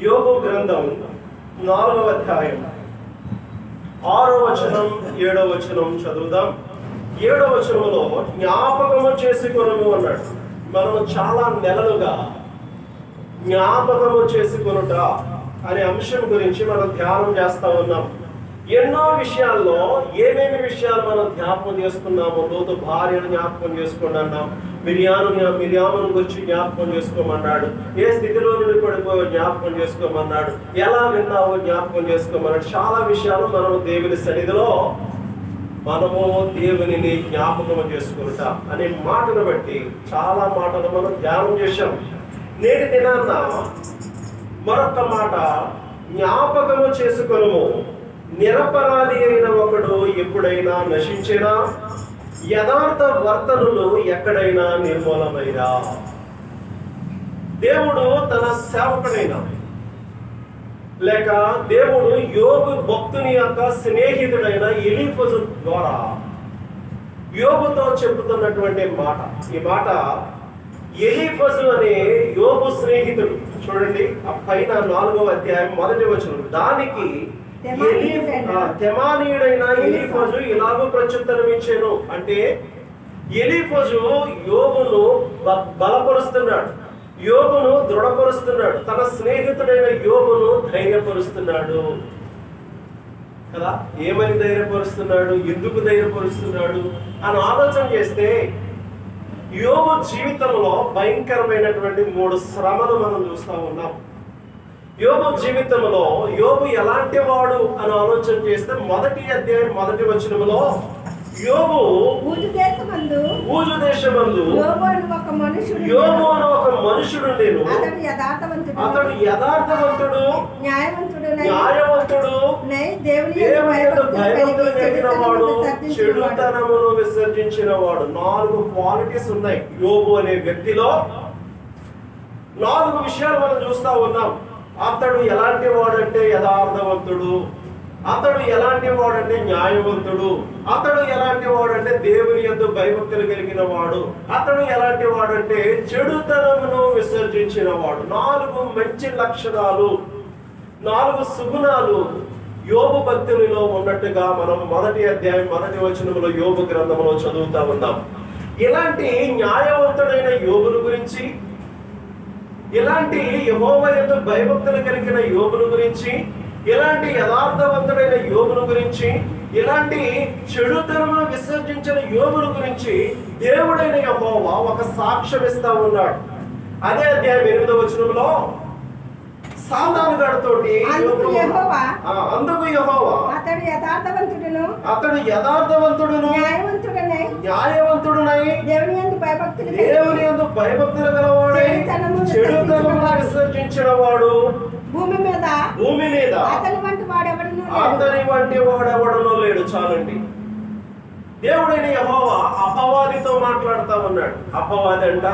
యోబు గ్రంథం 4వ అధ్యాయం 6వ వచనం 7వ వచనం చదువుదాం. 7వ వచనంలో జ్ఞాపకము చేసుకొనుము అన్నాడు. మనం చాలా నెలలుగా జ్ఞాపకము చేసుకొనుట అనే అంశం గురించి మనం ధ్యానం చేస్తా ఉన్నాం. ఎన్నో విషయాల్లో ఏమేమి విషయాలు మనం జ్ఞాపకం చేసుకున్నాము. లోతు భార్యను జ్ఞాపకం చేసుకోండి అన్నాం. మిరియామును గురించి జ్ఞాపకం చేసుకోమన్నాడు. ఏ స్థితిలో నుండి పడిపోయో జ్ఞాపకం చేసుకోమన్నాడు. ఎలా విన్నావో జ్ఞాపకం చేసుకోమన్నాడు. చాలా విషయాలు మనం దేవుని సన్నిధిలో మనము దేవునిని జ్ఞాపకం చేసుకుంట అనే మాటను బట్టి చాలా మాటలు మనం ధ్యానం చేశాం. నేటి దినాన్న మరొక మాట, జ్ఞాపకము చేసుకొనుము. నిరపరాధి అయిన ఒకడు ఎప్పుడైనా నశించినా, యథార్థ వర్తనులు ఎక్కడైనా నిర్మూలమైనా. దేవుడు తన సేవకుడైన లేక దేవుడు యోబు భక్తుని యొక్క స్నేహితుడైన ఎలీఫజు ద్వారా యోబుతో చెబుతున్నటువంటి మాట. ఈ మాట ఎలీఫజు అనే యోబు స్నేహితుడు. చూడండి ఆ పైన 4వ అధ్యాయం 1వ వచనం. దానికి తెమానీయుడైన ఎలీఫజు ఇలాగూ ప్రత్యుత్తరం ఇచ్చాను. అంటే ఎలీఫజు యోబును బలపరుస్తున్నాడు, యోబును దృఢపరుస్తున్నాడు, తన స్నేహితుడైన యోబును ధైర్యపరుస్తున్నాడు కదా. ఏమని ధైర్యపరుస్తున్నాడు, ఎందుకు ధైర్యపరుస్తున్నాడు అని ఆలోచన చేస్తే యోబు జీవితంలో భయంకరమైనటువంటి 3 శ్రమలు మనం చూస్తూ ఉన్నాం. యోబు జీవితంలో యోబు ఎలాంటి వాడు అని ఆలోచన చేస్తే 1వ అధ్యాయం 1వ వచనంలో యోబు ఊజు దేశమందు యోబు అను ఒక మనుషుడు నేను, అతడు యథార్థవంతుడు, న్యాయవంతుడు, దేవుని యందు భయభక్తులు కలిగిన వాడు, చెడుతనమును విసర్జించిన వాడు. 4 క్వాలిటీస్ ఉన్నాయి యోబు అనే వ్యక్తిలో. 4 విషయాలు మనం చూస్తా ఉన్నాం. అతడు ఎలాంటి వాడంటే యథార్థవంతుడు, అతడు ఎలాంటి వాడంటే న్యాయవంతుడు, అతడు ఎలాంటి వాడంటే దేవుని యందు భయభక్తులు కలిగిన వాడు, అతడు ఎలాంటి వాడంటే చెడుతనమును విసర్జించిన వాడు. 4 మంచి లక్షణాలు, 4 సుగుణాలు యోబు భక్తునిలో ఉన్నట్టుగా మనం 1వ అధ్యాయం 1వ వచనంలో యోబు గ్రంథంలో చదువుతా ఉన్నాం. ఇలాంటి న్యాయవంతుడైన యోబును గురించి, ఇలాంటి యెహోవా యందు భయభక్తులు కలిగిన యోబును గురించి, ఇలాంటి యథార్థవంతుడైన యోబును గురించి, ఇలాంటి చెడుతనమును విసర్జించిన యోబును గురించి దేవుడైన యెహోవా ఒక సాక్ష్యం ఇస్తా ఉన్నాడు. అదే అధ్యాయం 8వ వచనంలో సాతాను గాడితోటి అందుకు యెహోవా అతడు యథార్థవంతుడును న్యాయవంతుడునై దేవుని యందు భయభక్తులు గలవాడై చెడుతనమును విసర్జించిన వాడు భూమి మీద అతని వంటి వాడెవడనో లేడు. చాలండి. దేవుడైన యెహోవా అపవాదితో మాట్లాడుతూ ఉన్నాడు. అపవాది అంట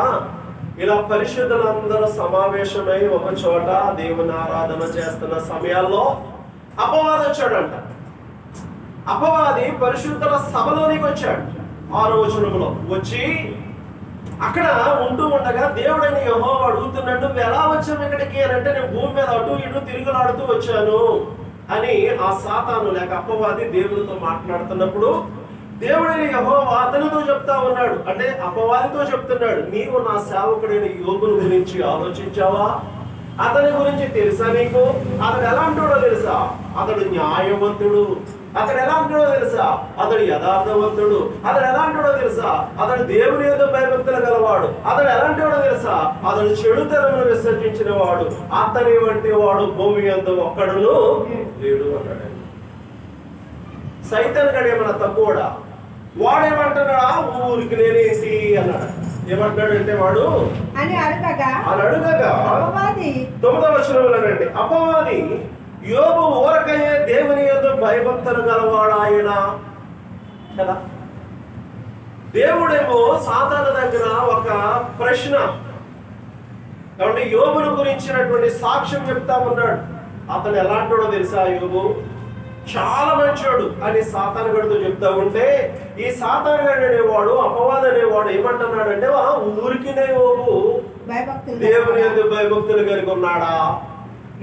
ఇలా పరిశుద్ధులందరూ సమావేశమై ఒక చోట దేవుని ఆరాధన చేస్తున్న సమయాల్లో అపవాది వచ్చాడంట. అపవాది పరిశుద్ధుల సభలోనికి వచ్చాడు. 6వ వచనంలో వచ్చి అక్కడ ఉంటూ ఉండగా దేవుడైన యెహోవా అడుగుతున్నాడు, నువ్వు ఎలా వచ్చావు ఇక్కడికి అని అంటే, నేను భూమి మీద అటు ఇటు తిరుగులాడుతూ వచ్చాను అని ఆ సాతాను లేక అపవాది దేవునితో మాట్లాడుతున్నప్పుడు దేవుడైన యెహోవా అతనితో చెప్తా ఉన్నాడు. అంటే అపవాదితో చెప్తున్నాడు, నీవు నా సేవకుడైన యోబును గురించి ఆలోచించావా? అతని గురించి తెలుసా నీకు? అతడు ఎలాంటివాడో తెలుసా? అతడు న్యాయవంతుడు. అతడు ఎలాంటివాడో తెలుసా? అతడు యథార్థవంతుడు. అతడు ఎలాంటివాడో తెలుసా? అతడు దేవుని యందు భయభక్తులు గలవాడు. అతడు ఎలాంటివాడో తెలుసా? అతడు చెడుతనమును విసర్జించిన వాడు. అతని వంటి వాడు భూమి యందు ఒక్కడును లేడు అన్నాడు. సైతాన్ గడు ఏమన్నా తక్కువడా? వాడేమంటున్నాడా? ఊరికి నేనేంటి అన్నాడు. ఏమంటున్నాడు అంటే వాడు అని అడగగా 9వ వచనంలో అండి, అపవాది యోబు ఊరకయ్యే దేవుని యందు భయభక్తులు గలవాడాయన కదా. దేవుడేమో సాతాను దగ్గర ఒక ప్రశ్న, కాబట్టి యోబును గురించినటువంటి సాక్ష్యం చెప్తా ఉన్నాడు. అతను ఎలాంటివాడో తెలుసా? యోబు చాలా మంచోడు అని సాతానుగడితో చెప్తా ఉంటే, ఈ సాతానుగడు అనేవాడు, అపవాది అనేవాడు ఏమంటున్నాడంటే, ఊరికినే యోబు దేవుని యందు భయభక్తులు కలిగి ఉన్నాడా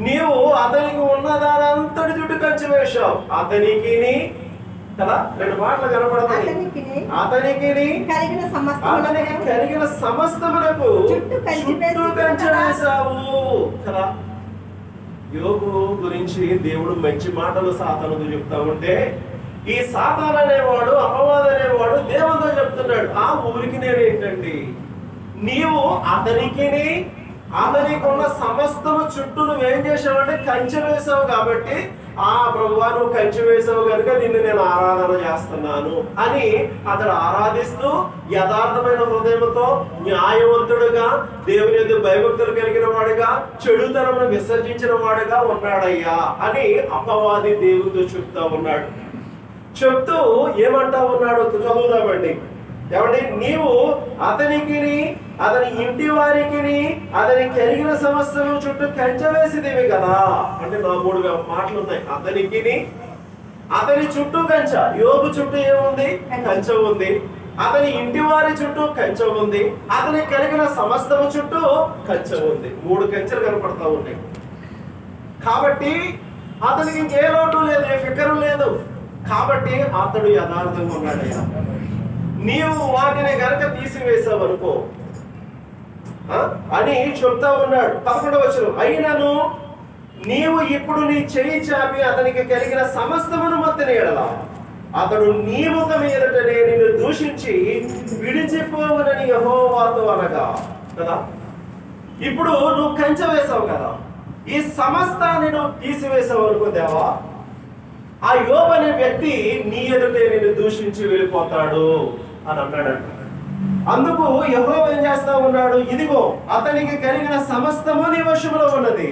నీవు అతనికి ఉన్నదానంతటి చుట్టూ కంచె వేశావు. అతనికి కదా 2 మాటలు కనపడతాయి. అతనికి కలిగిన సమస్తమునకు చుట్టూ కంచె వేశావు కదా. యోబు గురించి దేవుడు మంచి మాటలు సాతానుకు చెప్తా ఉంటే, ఈ సాతాను అనేవాడు, అపవాదు అనేవాడు దేవునితో చెప్తున్నాడు, ఆ ఊరికి నేనేంటండి, నీవు అతనికి ఉన్న సమస్తము చుట్టూ నువ్వేం చేసావంటే కంచె వేసావు, కాబట్టి ఆ ప్రభువా నువ్వు కంచె వేసావు కనుక నిన్ను నేను ఆరాధన చేస్తున్నాను అని అతడు ఆరాధిస్తూ యథార్థమైన హృదయంతో న్యాయవంతుడుగా, దేవుని యందు భయభక్తులు కలిగిన వాడుగా, చెడుతనమును విసర్జించిన వాడుగా ఉన్నాడయ్యా అని అపవాది దేవుడితో చెప్తా ఉన్నాడు. చెప్తూ ఏమంటా ఉన్నాడు చదువుదామండి. ఏమంటే, నీవు అతనికి, అతని ఇంటి వారికి, అతని కలిగిన సమస్యలు చుట్టూ కంచె వేసిదివి కదా. అంటే నా 3 మాటలు ఉన్నాయి. అతనికి, అతని చుట్టూ కంచె. యోబు చుట్టూ ఏముంది? కంచె ఉంది. అతని ఇంటి వారి చుట్టూ కంచె ఉంది. అతని కలిగిన సమస్తము చుట్టూ కంచె ఉంది. 3 కంచెలు కనపడతా ఉన్నాయి. కాబట్టి అతనికి ఇంకే లోటు లేదు, ఏ ఫికరు లేదు. కాబట్టి అతడు యథార్థంగా ఉన్నాడయ్యా. నీవు వాటిని గనక తీసివేసావు అనుకో అని చెప్తా ఉన్నాడు. 11వ వచనం, అయినను నీవు ఇప్పుడు నీ చెయ్యి చాపి అతనికి కలిగిన సమస్తమును మొత్తని ఎడల అతడు నీ ముఖం ఎదుటనే నిన్ను దూషించి విడిచిపోవునని యెహోవాతో అనగా కదా. ఇప్పుడు నువ్వు కంచె వేసావు కదా, ఈ సమస్తాన్ని నువ్వు తీసివేసావు అనుకో దేవా, ఆ యోబు అనే వ్యక్తి నీ ఎదుటే నిన్ను దూషించి వెళ్ళిపోతాడు అని అన్నాడంట. అందుకు యెహోవా ఏం చేస్తా ఉన్నాడు? ఇదిగో అతనికి కలిగిన సమస్తము నీ వశములో ఉన్నది,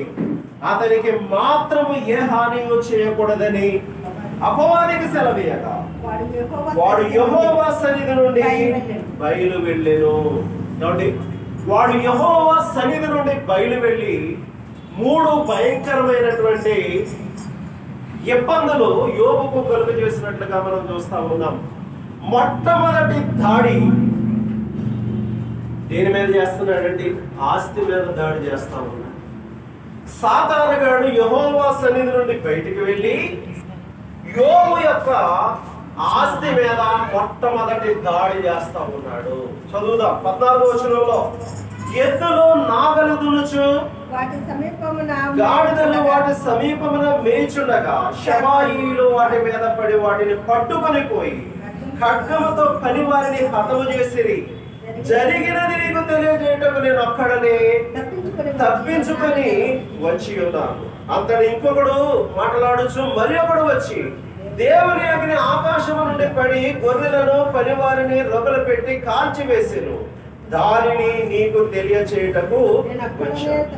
అతనికి మాత్రము ఏ హానియో చేయకూడదని అపవాదికి సెలవీయగా వాడు యెహోవా సన్నిధి నుండి బయలు వెళ్ళెను. ఏమండి, వాడు యెహోవా సన్నిధి నుండి బయలు వెళ్ళి 3 భయంకరమైనటువంటి ఇబ్బందులు యోబుకు కలుగ చేసినట్లుగా మనం చూస్తా ఉన్నాం. మొట్టమొదటి దాడి దేని మీద చేస్తున్నాడంటే ఆస్తి మీద దాడి చేస్తా ఉన్నాడు. సాతానుగాడు యెహోవా సన్నిధి నుండి బయటికి వెళ్ళి యోబు యొక్క ఆస్తి మీద మొట్టమొదటి దాడి చేస్తా ఉన్నాడు. చదువుదాం 14వ వచనంలో, ఎద్దులు నాగలు దునుచు గాడిదలు వాటి సమీపమున మేచుండగా శమాయిలు వాటి మీద పడి వాటిని పట్టుకొని పోయి ఖడ్గముతో పని వారిని హతము చేసిరి. జరిగినది నీకు తెలియజేయటకు నేను ఒక్కడనే తప్పించుకొని వచ్చి ఉన్నాను. అంతటి ఇంకొకడు మాట్లాడుచు మరి ఒకడు వచ్చి దేవుని అగ్ని ఆకాశము నుండి పడి గొర్రెలను పనివారిని రొగలు పెట్టి కాల్చివేసెను. దానిని నీకు తెలియచేయటకు వచ్చాను.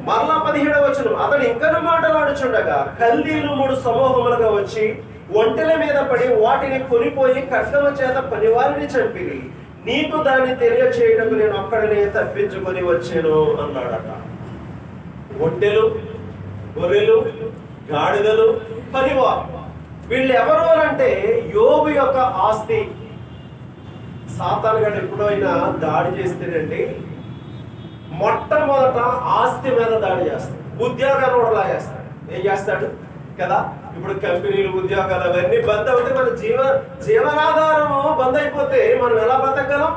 మరలా 17వ వచనం, అతడు ఇంకను మాట్లాడుచుండగా కల్దీలు 3 సమూహములుగా వచ్చి ఒంటెల మీద పడి వాటిని కొనిపోయి ఖడ్గము చేత పనివారిని చంపిరి. నీకు దాన్ని తెలియచేయటకు నేను ఒక్కడనే తప్పించుకొని వచ్చాను అన్నాడట. ఒంటెలు, గొర్రెలు, గాడిదలు, పనివారు, వీళ్ళు ఎవరు అంటే యోబు యొక్క ఆస్తి. సాతానుగాడు ఎప్పుడైనా దాడి చేస్తేనండి మొట్టమొదట ఆస్తి మీద దాడి చేస్తాడు. ఉద్యోగాలు కూడా లాగేస్తాడు. ఏం చేస్తాడు కదా, ఇప్పుడు కంపెనీలు, ఉద్యోగాలు అవన్నీ బంద్ అవుతే మన జీవనాధారము బంద్ అయిపోతే మనం ఎలా బతకగలం?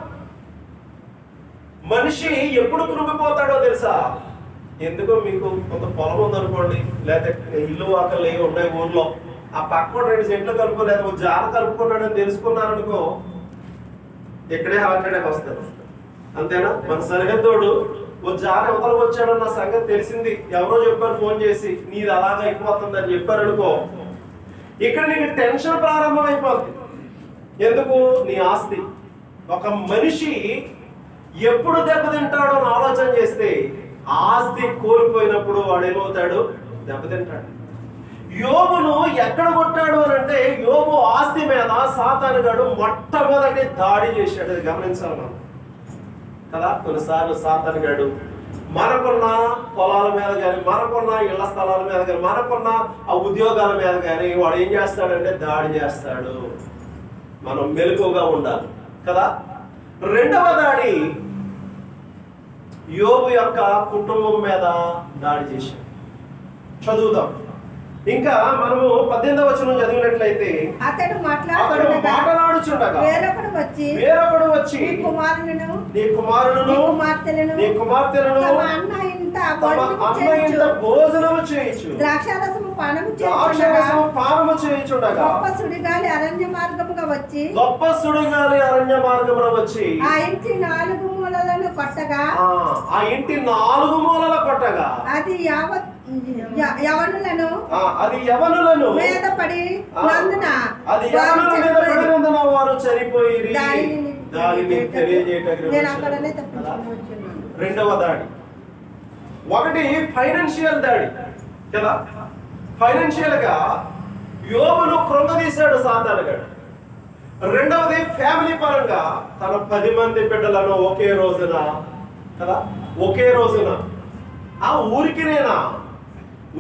మనిషి ఎప్పుడు కృంగిపోతాడో తెలుసా? ఎందుకో మీకు కొంత పొలం ఉందనుకోండి, లేకపోతే ఇల్లు వాకలు ఏవి ఉన్నాయి ఊర్లో, ఆ పక్కన 2 సెంట్లు కలుపుకోలేదు, ఒక జార కలుపుకున్నాడని తెలుసుకున్నారనుకో, ఇక్కడే హార్ట్ అటాక్ వస్తారు. అంతేనా? మన సరిహద్దోడు ఓ జార అవతలకు వచ్చాడని నా సంగతి తెలిసింది, ఎవరో చెప్పారు ఫోన్ చేసి, నీది అలాగ అయిపోతుంది అని చెప్పారనుకో, ఇక్కడ నీకు టెన్షన్ ప్రారంభం అయిపోతుంది. ఎందుకు? నీ ఆస్తి. ఒక మనిషి ఎప్పుడు దెబ్బతింటాడో అని ఆలోచన చేస్తే ఆస్తి కోల్పోయినప్పుడు వాడు ఏమవుతాడు? దెబ్బతింటాడు. యోబును ఎక్కడ కొట్టాడు అని అంటే యోబు ఆస్తి మీద సాతానుగాడు మొట్టమొదటి దాడి చేశాడు. అది గమనించాలి మనం కదా. కొన్నిసార్లు సాతానుగాడు మనకున్న పొలాల మీద కానీ, మనకున్న ఇళ్ల స్థలాల మీద కానీ, మనకున్న ఆ ఉద్యోగాల మీద కానీ వాడు ఏం చేస్తాడంటే దాడి చేస్తాడు. మనం మెలకువగా ఉండాలి కదా. రెండవ దాడి యోబు యొక్క కుటుంబం మీద దాడి చేశాడు. చదువుదాం. ఇంకా మనము 18వ వచనం చదివినట్లయితే, అతడు మాట్లాడుచుండగా వేరొకడు వచ్చి నీ కుమారులను నీ కుమార్తెలను భోజనము చేయించు, ద్రాక్షారసము పానము చేయించుండగా గొప్ప సుడిగాలి అరణ్య మార్గముగా వచ్చి ఆ ఇంటి 4 మూలలను కొట్టగా అది యవనులను మీద పడి వారు చనిపోయి దానిని తెలియజేయటం. రెండవ దాడి, ఒకటి ఫైనాన్షియల్ దాడి కదా. ఫైనాన్షియల్ గా యోబును కృంగదీశాడు సాతానుగాడు. రెండవది ఫ్యామిలీ పరంగా తన 10 మంది బిడ్డలను ఒకే రోజున కదా, ఒకే రోజున ఆ ఊరికినేనా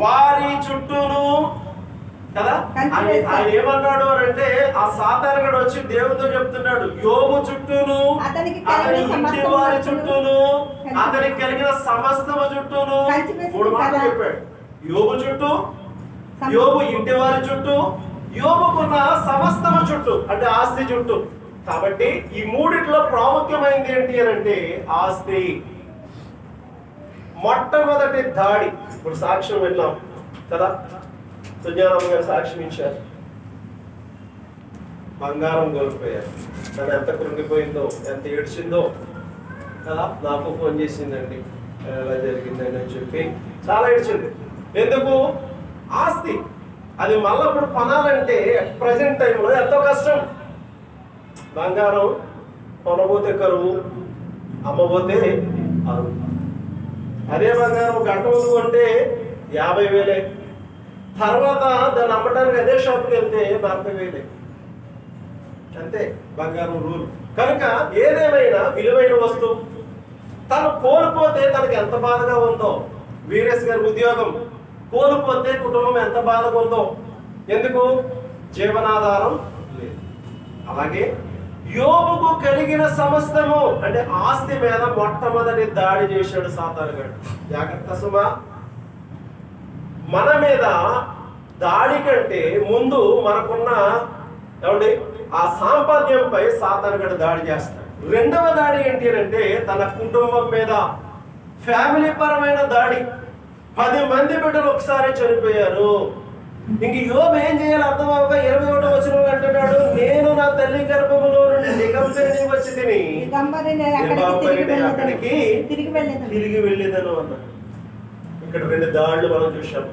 వారి చుట్టూను కదా. ఆయన ఏమన్నాడు అంటే, ఆ సాతానుగాడు వచ్చి దేవుడితో చెప్తున్నాడు, యోబు చుట్టూను అతని ఇంటి వారి చుట్టూను అతనికి కలిగిన సమస్తము చుట్టూను 3 మాటలు చెప్పాడు. యోబు చుట్టూ, యోబు ఇంటి వారి చుట్టూ, యోబుకున్న సమస్తము చుట్టూ అంటే ఆస్తి చుట్టూ. కాబట్టి ఈ మూడిట్లో ప్రాముఖ్యమైనది ఏంటి అని అంటే ఆస్తి. మొట్టమొదటి దాడి, ఇప్పుడు సాక్ష్యం విన్నాం కదా, సుజానమ్మ గారు సాక్ష్యం ఇచ్చారు. బంగారం కోల్పోయారు, తను ఎంత కృంగిపోయిందో, ఎంత ఏడ్చిందో కదా. నాకు ఫోన్ చేసిందండి, ఎలా జరిగిందని అని చెప్పి చాలా ఏడ్చింది. ఎందుకు? ఆస్తి అది మళ్ళీ ఇప్పుడు కొనాలంటే ప్రజెంట్ టైంలో ఎంతో కష్టం. బంగారం కొనబోతే కరువు, అమ్మబోతే అరువు. అదే బంగారం గంట ముందు కొంటే 50,000, తర్వాత దాన్ని అమ్మటానికి అదే షాప్కి వెళ్తే 40,000 అంతే బంగారం రూల్. కనుక ఏదేమైనా విలువైన వస్తువు తను కోల్పోతే తనకి ఎంత బాధగా ఉందో. వీరేష్ గారి ఉద్యోగం కోల్పోతే కుటుంబం ఎంత బాధగా ఉందో. ఎందుకు? జీవనాధారం లేదు. అలాగే యోబుకు కలిగిన సమస్తము అంటే ఆస్తి మీద మొట్టమొదటి దాడి చేశాడు సాతానుగాడు. జాగ్రత్త సుమా, మన మీద దాడి కంటే ముందు మనకున్న ఏమండి ఆ సాంపత్యంపై సాతానుగాడు దాడి చేస్తాడు. రెండవ దాడి ఏంటి అంటే తన కుటుంబం మీద ఫ్యామిలీ పరమైన దాడి. 10 మంది బిడ్డలు ఒకసారి చనిపోయారు. ఇంక యోబు ఏం చేయాలి అర్థం అవ్వక 21వ వచనంలో అంటున్నాడు, నేను నా తల్లి గర్భములో నుండి దిగంబరిని వచ్చి తిని అక్కడికి తిరిగి వెళ్ళేదను అన్నాడు. ఇక్కడ 2 దాడులు మనం చూసాం.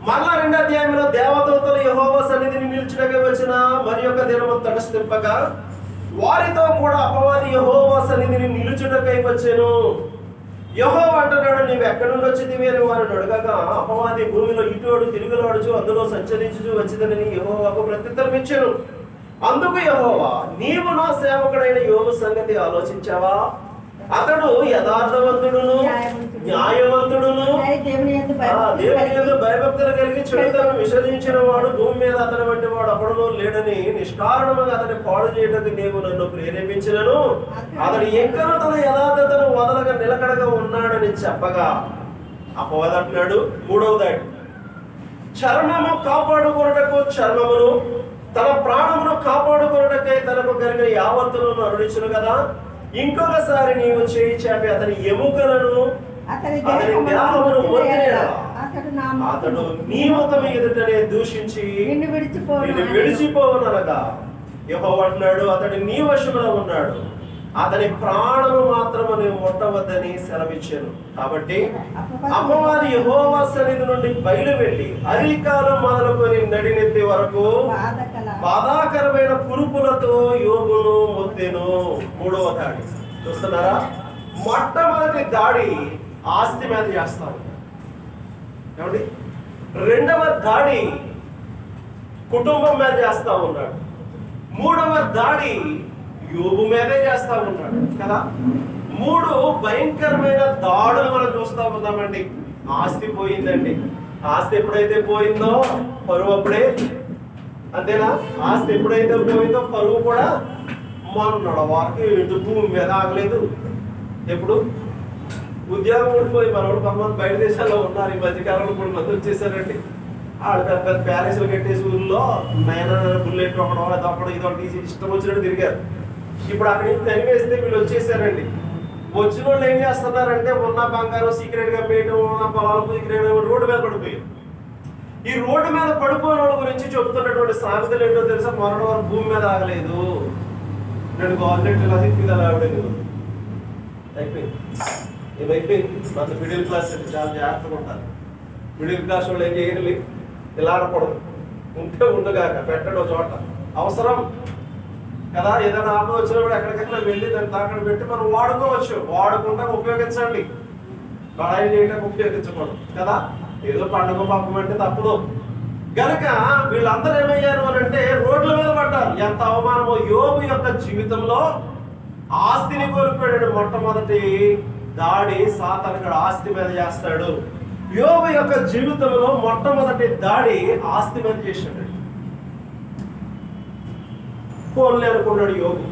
మళ్ళా 2వ అధ్యాయంలో దేవదూతలు యెహోవా సన్నిధిని నిలుచుటకు వచ్చిన మరి యొక్క దినము తటస్థింపగా వారితో కూడా అపవాది యెహోవా సన్నిధిని నిలుచుటకై వచ్చెను. యెహోవా అంటున్నాడు, నీవు ఎక్కడి నుండి వచ్చింది అని వారిని అడగగా అపవాది భూమిలో ఇటువడు తిరుగులాడుచు అందులో సంచరించుచు వచ్చిందని యెహోవాకు ప్రత్యుత్తరం ఇచ్చెను. అందుకు యెహోవా, నీవు నా సేవకుడైన యోబు సంగతి ఆలోచించావా? అతడు యథార్థవంతుడును న్యాయవంతుడును దేవుని యందు భయభక్తులు కలిగి చెడుతనం విసర్జించిన వాడు భూమి మీద అతని వంటి వాడు అప్పుడును లేడని నిష్కారణంగా అతని పాడు చేయడానికి నీవు నన్ను ప్రేరేపించినను అతడు ఎక్కడో తన యథార్థతను వదలగా నిలకడగా ఉన్నాడని చెప్పగా అపవాది అంటున్నాడు. 3వ దాడి, చర్మము కాపాడుకొనుటకు చర్మమును, తన ప్రాణమును కాపాడుకొనుటకై తనకు కలిగిన యావత్తును అరుణించును కదా. ఇంకొకసారి నీవు చేయి చాపి అతని ఎముకలను అతని దేహమును అతడు నీ ముఖం ఎదుటనే దూషించి నిన్ను విడిచిపోవనగా యెహోవా అంటున్నాడు, అతడు నీ వశములో ఉన్నాడు, అతని ప్రాణము మాత్రము నీవు ముట్టవద్దని సెలవిచ్చాను. కాబట్టి అపవాది యెహోవా సన్నిధి నుండి బయలు వెళ్ళి అరికాలం మొదలుకొని నడినెత్తి వరకు బాధాకరమైన కురుపులతో యోబును మొత్తెను. 3వ దాడి చూస్తున్నారా? మొట్టమొదటి దాడి ఆస్తి మీద చేస్తాడు ఏమండి. 2వ దాడి కుటుంబం మీద చేస్తా ఉన్నాడు. 3వ దాడి యోబు మీదే చేస్తా ఉన్నాడు కదా. 3 భయంకరమైన దాడులు మనం చూస్తా ఉన్నామండి. ఆస్తి పోయిందండి. ఆస్తి ఎప్పుడైతే పోయిందో పరువు అప్పుడే, అంతేనా? ఆస్తి ఎప్పుడైతే పోయిందో పరువు కూడా మొన్నడ వారికి భూమి మీద ఆగలేదు. ఎప్పుడు ఉద్యోగం ఊడిపోయి మనోడు కొంతమంది బయట దేశాల్లో ఉన్నారు. ఈ మధ్యకాలంలో 3 మంది వచ్చేసారండి. వాళ్ళు పెద్ద పెద్ద ప్యాలెస్లు కట్టేసి ఊళ్ళో బుల్లెట్ ఒకడో అదొకడో ఇదో తీసి ఇష్టం వచ్చినట్టు తిరిగారు. ఇప్పుడు అక్కడి నుంచి తరివేస్తే వీళ్ళు వచ్చేసారండి. వచ్చిన వాళ్ళు ఏం చేస్తున్నారంటే ఉన్న బంగారం సీక్రెట్ గా వేయడం, ఉన్న పొలాలు సీక్రెట్ రోడ్డు మీద పడిపోయారు. ఈ రోడ్డు మీద పడిపోయిన వాళ్ళ గురించి చెప్తున్నటువంటి సామెతలు ఏంటో తెలుసా? మరణ వారు భూమి మీద ఆగలేదు, నేను గవర్నమెంట్ ఇలా తిప్పిదా ఆవిడలేదు. అయిపోయింది, ఏమైపోయింది. మన మిడిల్ క్లాస్ చాలా జాగ్రత్తగా ఉంటారు. మిడిల్ క్లాస్ వాళ్ళు ఏం చేయాలి? ఇలా ఆడకూడదు, ఉంటే ఉండగాక పెట్టడం చోట అవసరం కదా. ఏదైనా ఆపద వచ్చినప్పుడు ఎక్కడికైనా వెళ్ళి దాన్ని తాకడ పెట్టి మనం వాడుకోవచ్చు. వాడుకుంటా ఉపయోగించండి, బడాయి చేయడానికి ఉపయోగించకూడదు కదా. ఏదో పండుగ పాపం అంటే తప్పదు. గనక వీళ్ళందరూ ఏమయ్యారు అని అంటే రోడ్ల మీద పడ్డారు. ఎంత అవమానమో! యోబు యొక్క జీవితంలో ఆస్తిని కోల్పోయాడు. మొట్టమొదటి దాడి సాతానుడు ఆస్తి మీద చేస్తాడు. యోబు యొక్క జీవితంలో మొట్టమొదటి దాడి ఆస్తి మీద చేశాడు. ఫోన్లే అనుకున్నాడు యోబు,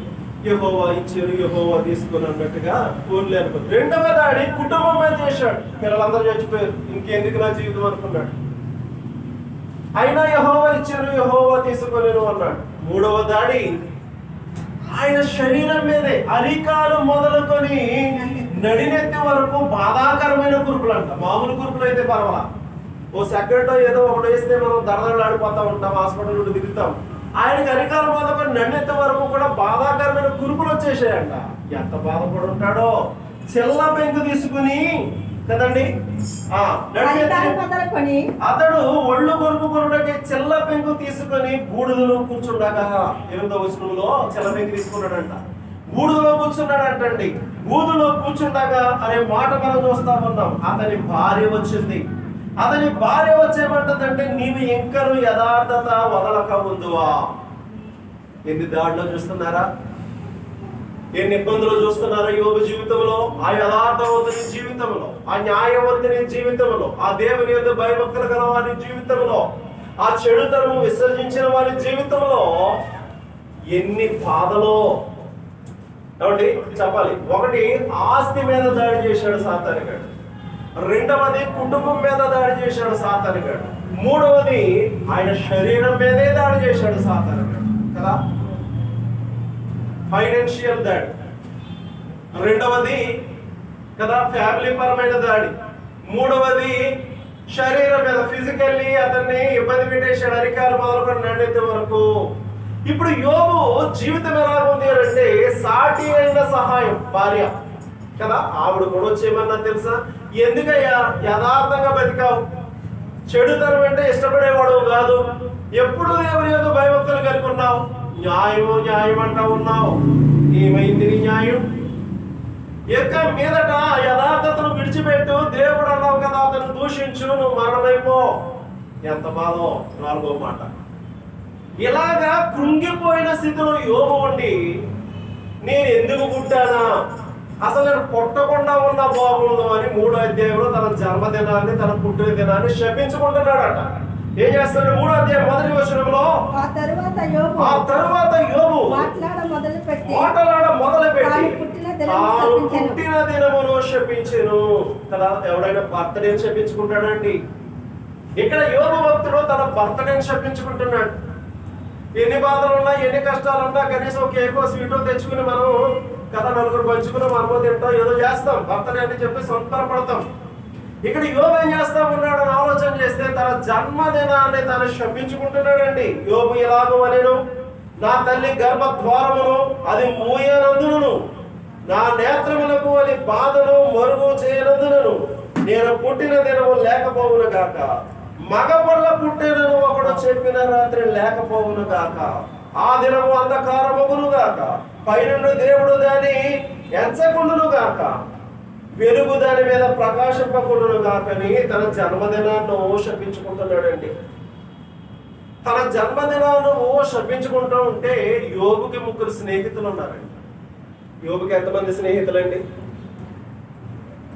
యెహోవా ఇచ్చారు యెహోవా తీసుకుని అన్నట్టుగా ఫోన్లే అనుకున్నాడు. రెండవ దాడి కుటుంబం మీద చేశాడు. పిల్లలందరూ చచ్చిపోయారు, ఇంకెందుకు నా జీవితం అనుకున్నాడు. అయినా యెహోవా ఇచ్చారు యెహోవా తీసుకునేను అన్నాడు. మూడవ దాడి ఆయన శరీరం మీదే, అరికాలు మొదలుకొని నడినెత్తి వరకు బాధాకరమైన కురుపులు అంట. మామూలు కురుపులు అయితే పర్వాలా, ఓ సెకండ్ ఏదో ఒకటి వేస్తే మనం దడదడలాడిపోతా ఉంటాం, హాస్పిటల్ నుండి తిరుగుతాం. ఆయనకి అరికాలు మొదలుకొని నడినెత్తి వరకు కూడా బాధాకరమైన కురుపులు వచ్చేసాయంట. ఎంత బాధపడి ఉంటాడో! చెల్ల పెంకు తీసుకుని కదండి, అతడు ఒళ్ళు కొరుకుకొనుటకి చెల్ల పెంకు తీసుకుని బూడిదలో కూర్చుండగా, 8వ వచనంలో చెల్ల పెంకు తీసుకున్నాడంట. బూడిదలో కూర్చున్నాడంటండి. బూడిదలో కూర్చుండగా అనే మాట మనం చూస్తా ఉన్నాం. అతని భార్య వచ్చింది. అతని భార్య వచ్చేమంటదంటే, నీవు ఇంకను యథార్థత వదలక ఉందువా. ఎన్ని దాడిలో చూస్తున్నారా, ఎన్ని ఇబ్బందులు చూస్తున్నారో యోబు జీవితంలో, ఆ యథార్థవంతుని జీవితంలో, ఆ న్యాయవంతుని జీవితంలో, ఆ దేవుని యొక్క భయభక్తులు గల వారి జీవితంలో, ఆ చెడుతనము విసర్జించిన వారి జీవితంలో ఎన్ని బాధలో. కాబట్టి చెప్పాలి, ఒకటి ఆస్తి మీద దాడి చేశాడు సాతానుగాడు, రెండవది కుటుంబం మీద దాడి చేశాడు సాతానుగాడు, మూడవది ఆయన శరీరం మీదే దాడి చేశాడు సాతానుగాడు కదా. ఫైనాన్షియల్ దాడి, రెండవది కదా ఫ్యామిలీ పరమైన దాడి, మూడవది శరీరం మీద ఫిజికల్లీ అతన్ని ఇబ్బంది పెట్టేశాడు, అరికాలు మొదలుకొని నడితే వరకు. ఇప్పుడు యోబు జీవితం ఎలా ఉంది అంటే, సాటి అయిన సహాయం భార్య కదా, ఆవిడ కూడా వచ్చేమన్నా తెలుసా, ఎందుకయ్యా యథార్థంగా బతికావు, చెడుతనం అంటే ఇష్టపడేవాడు కాదు, ఎప్పుడు దేవుని యొక్క భయభక్తులు కలిగి ఉన్నావు, న్యాయము న్యాయం అంటా ఉన్నావు, ఏమైంది నీ న్యాయం? ఇక మీదట యథార్థతను విడిచిపెట్టు, దేవుడు అన్నావు కదా, అతను దూషించు, నువ్వు మరణమైపో. ఎంత బాధో! 4వ మాట. ఇలాగా కృంగిపోయిన స్థితిలో యోబు ఉండి, నేను ఎందుకు పుట్టానా, అసలు నేను పుట్టకుండా ఉన్న బాగుండు అని 3వ అధ్యాయంలో తన జన్మదినాన్ని, తన పుట్టిన దినాన్ని శపించుకుంటున్నాడట. ఏం చేస్తాడు? 3వ అధ్యాయం 1వ వచనంలో, ఆ తరువాత యోబు మాట్లాడ మొదలుపెట్టి తాను పుట్టిన దినమును శపించెను కదా. ఎవడైనా బర్త్డేని శపించుకుంటాడండి? ఇక్కడ యోబు భక్తుడు తన బర్త్డేని శపించుకుంటున్నాడు. ఎన్ని బాధలున్నా, ఎన్ని కష్టాలున్నా కనీసం ఒక కేకో స్వీటో తెచ్చుకుని మనం కదా నలుగురు పంచుకుని మనమో తింటాం, ఏదో చేస్తాం, బర్త్డే అని చెప్పి సంతోషపడతాం. ఇక్కడ యోబు ఏం చేస్తా ఉన్నాడు అని ఆలోచన చేస్తే, తన జన్మదినాన్ని తను శపించుకుంటున్నాడండి. యోబు ఎలాగో అనేను, నా తల్లి గర్భద్వారమును అది మూయనందును, నా నేత్రములకు అది బాధను మరుగు చేయనందును, నేను పుట్టిన దినము లేకపోవును గాక, మగపొల్ల పుట్టినను ఒకడు చెప్పిన రాత్రి లేకపోవును గాక, ఆ దినము అంధకారమగును గాక, పైనుండి దేవుడు దాన్ని ఎంచకుండును గాక, వెలుగు దాని మీద ప్రకాశింపకుండును గాకని తన జన్మదినాన్ని శపించుకుంటున్నాడండి. తన జన్మదినాన్ని శపించుకుంటూ ఉంటే యోబుకి 3 స్నేహితులు ఉన్నారండి. యోబుకి ఎంతమంది స్నేహితులండి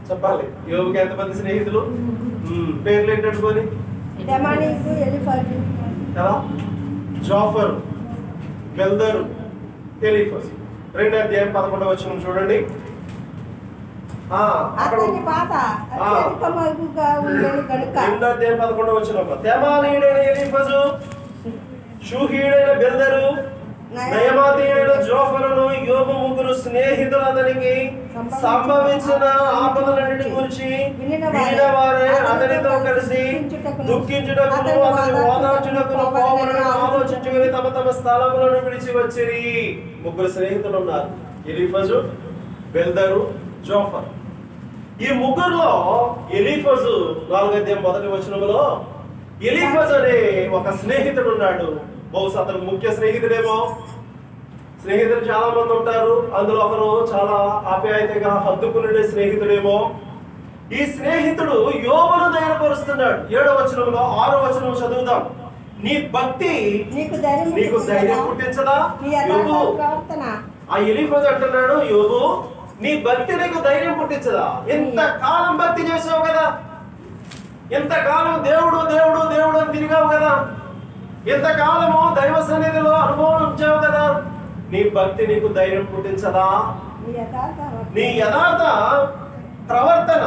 చెప్పాలి? యోబుకి ఎంతమంది స్నేహితులు? పేర్లు ఏంటంటుకొని కదా, జోఫరు, బెల్దరు, ఎలీఫజు. 2వ అధ్యాయం 11వ వచనం చూడండి. అతని బాధ అత్యధికముగా ఉండెను గనుక. 11వ వచనం. తెమానీయుడైన ఎలీఫజు, షూహీయుడైన బెల్దరు, నయమాతీయుడైన జోఫరును, యోబు ముగ్గురు స్నేహితులు అతనికి సంభవించిన ఆపదలన్నిటి గురించి వినినవారే అతనితో కలిసి దుఃఖించుటకును అతని ఓదార్చుటకును పోవలను ఆలోచించుకుని తమ తమ స్థలములను విడిచి వచ్చిరి. ముగ్గురు స్నేహితులు ఉన్నారు, ఎలీఫజు, బెల్దరు, జోఫర్. ఈ ముగ్గురులో ఎలీఫజు 4వ వచనంలో ఎలీఫజు అనే ఒక స్నేహితుడు ఉన్నాడు. బహుశా అతను ముఖ్య స్నేహితుడేమో. స్నేహితులు చాలా మంది ఉంటారు, అందులో ఒకరు చాలా ఆప్యాయతగా హత్తుకునే స్నేహితుడేమో. ఈ స్నేహితుడు యోబును ధైర్యపరుస్తున్నాడు. 7వ వచనంలో 6వ వచనం చదువుదాం. నీ భక్తి నీకు ధైర్యం పుట్టించదా యోబు? ఆ ఎలీఫజు అంటున్నాడు, యోబు నీ భక్తి నీకు ధైర్యం పుట్టించదా? ఎంతకాలం భక్తి చేసావు కదా, ఎంతకాలం దేవుడు దేవుడు దేవుడు అని తిరిగావు కదా, ఎంతకాలము దైవ సన్నిధిలో అనుభవించావు కదా, నీ భక్తి నీకు ధైర్యం పుట్టించదా? నీ యథార్థ ప్రవర్తన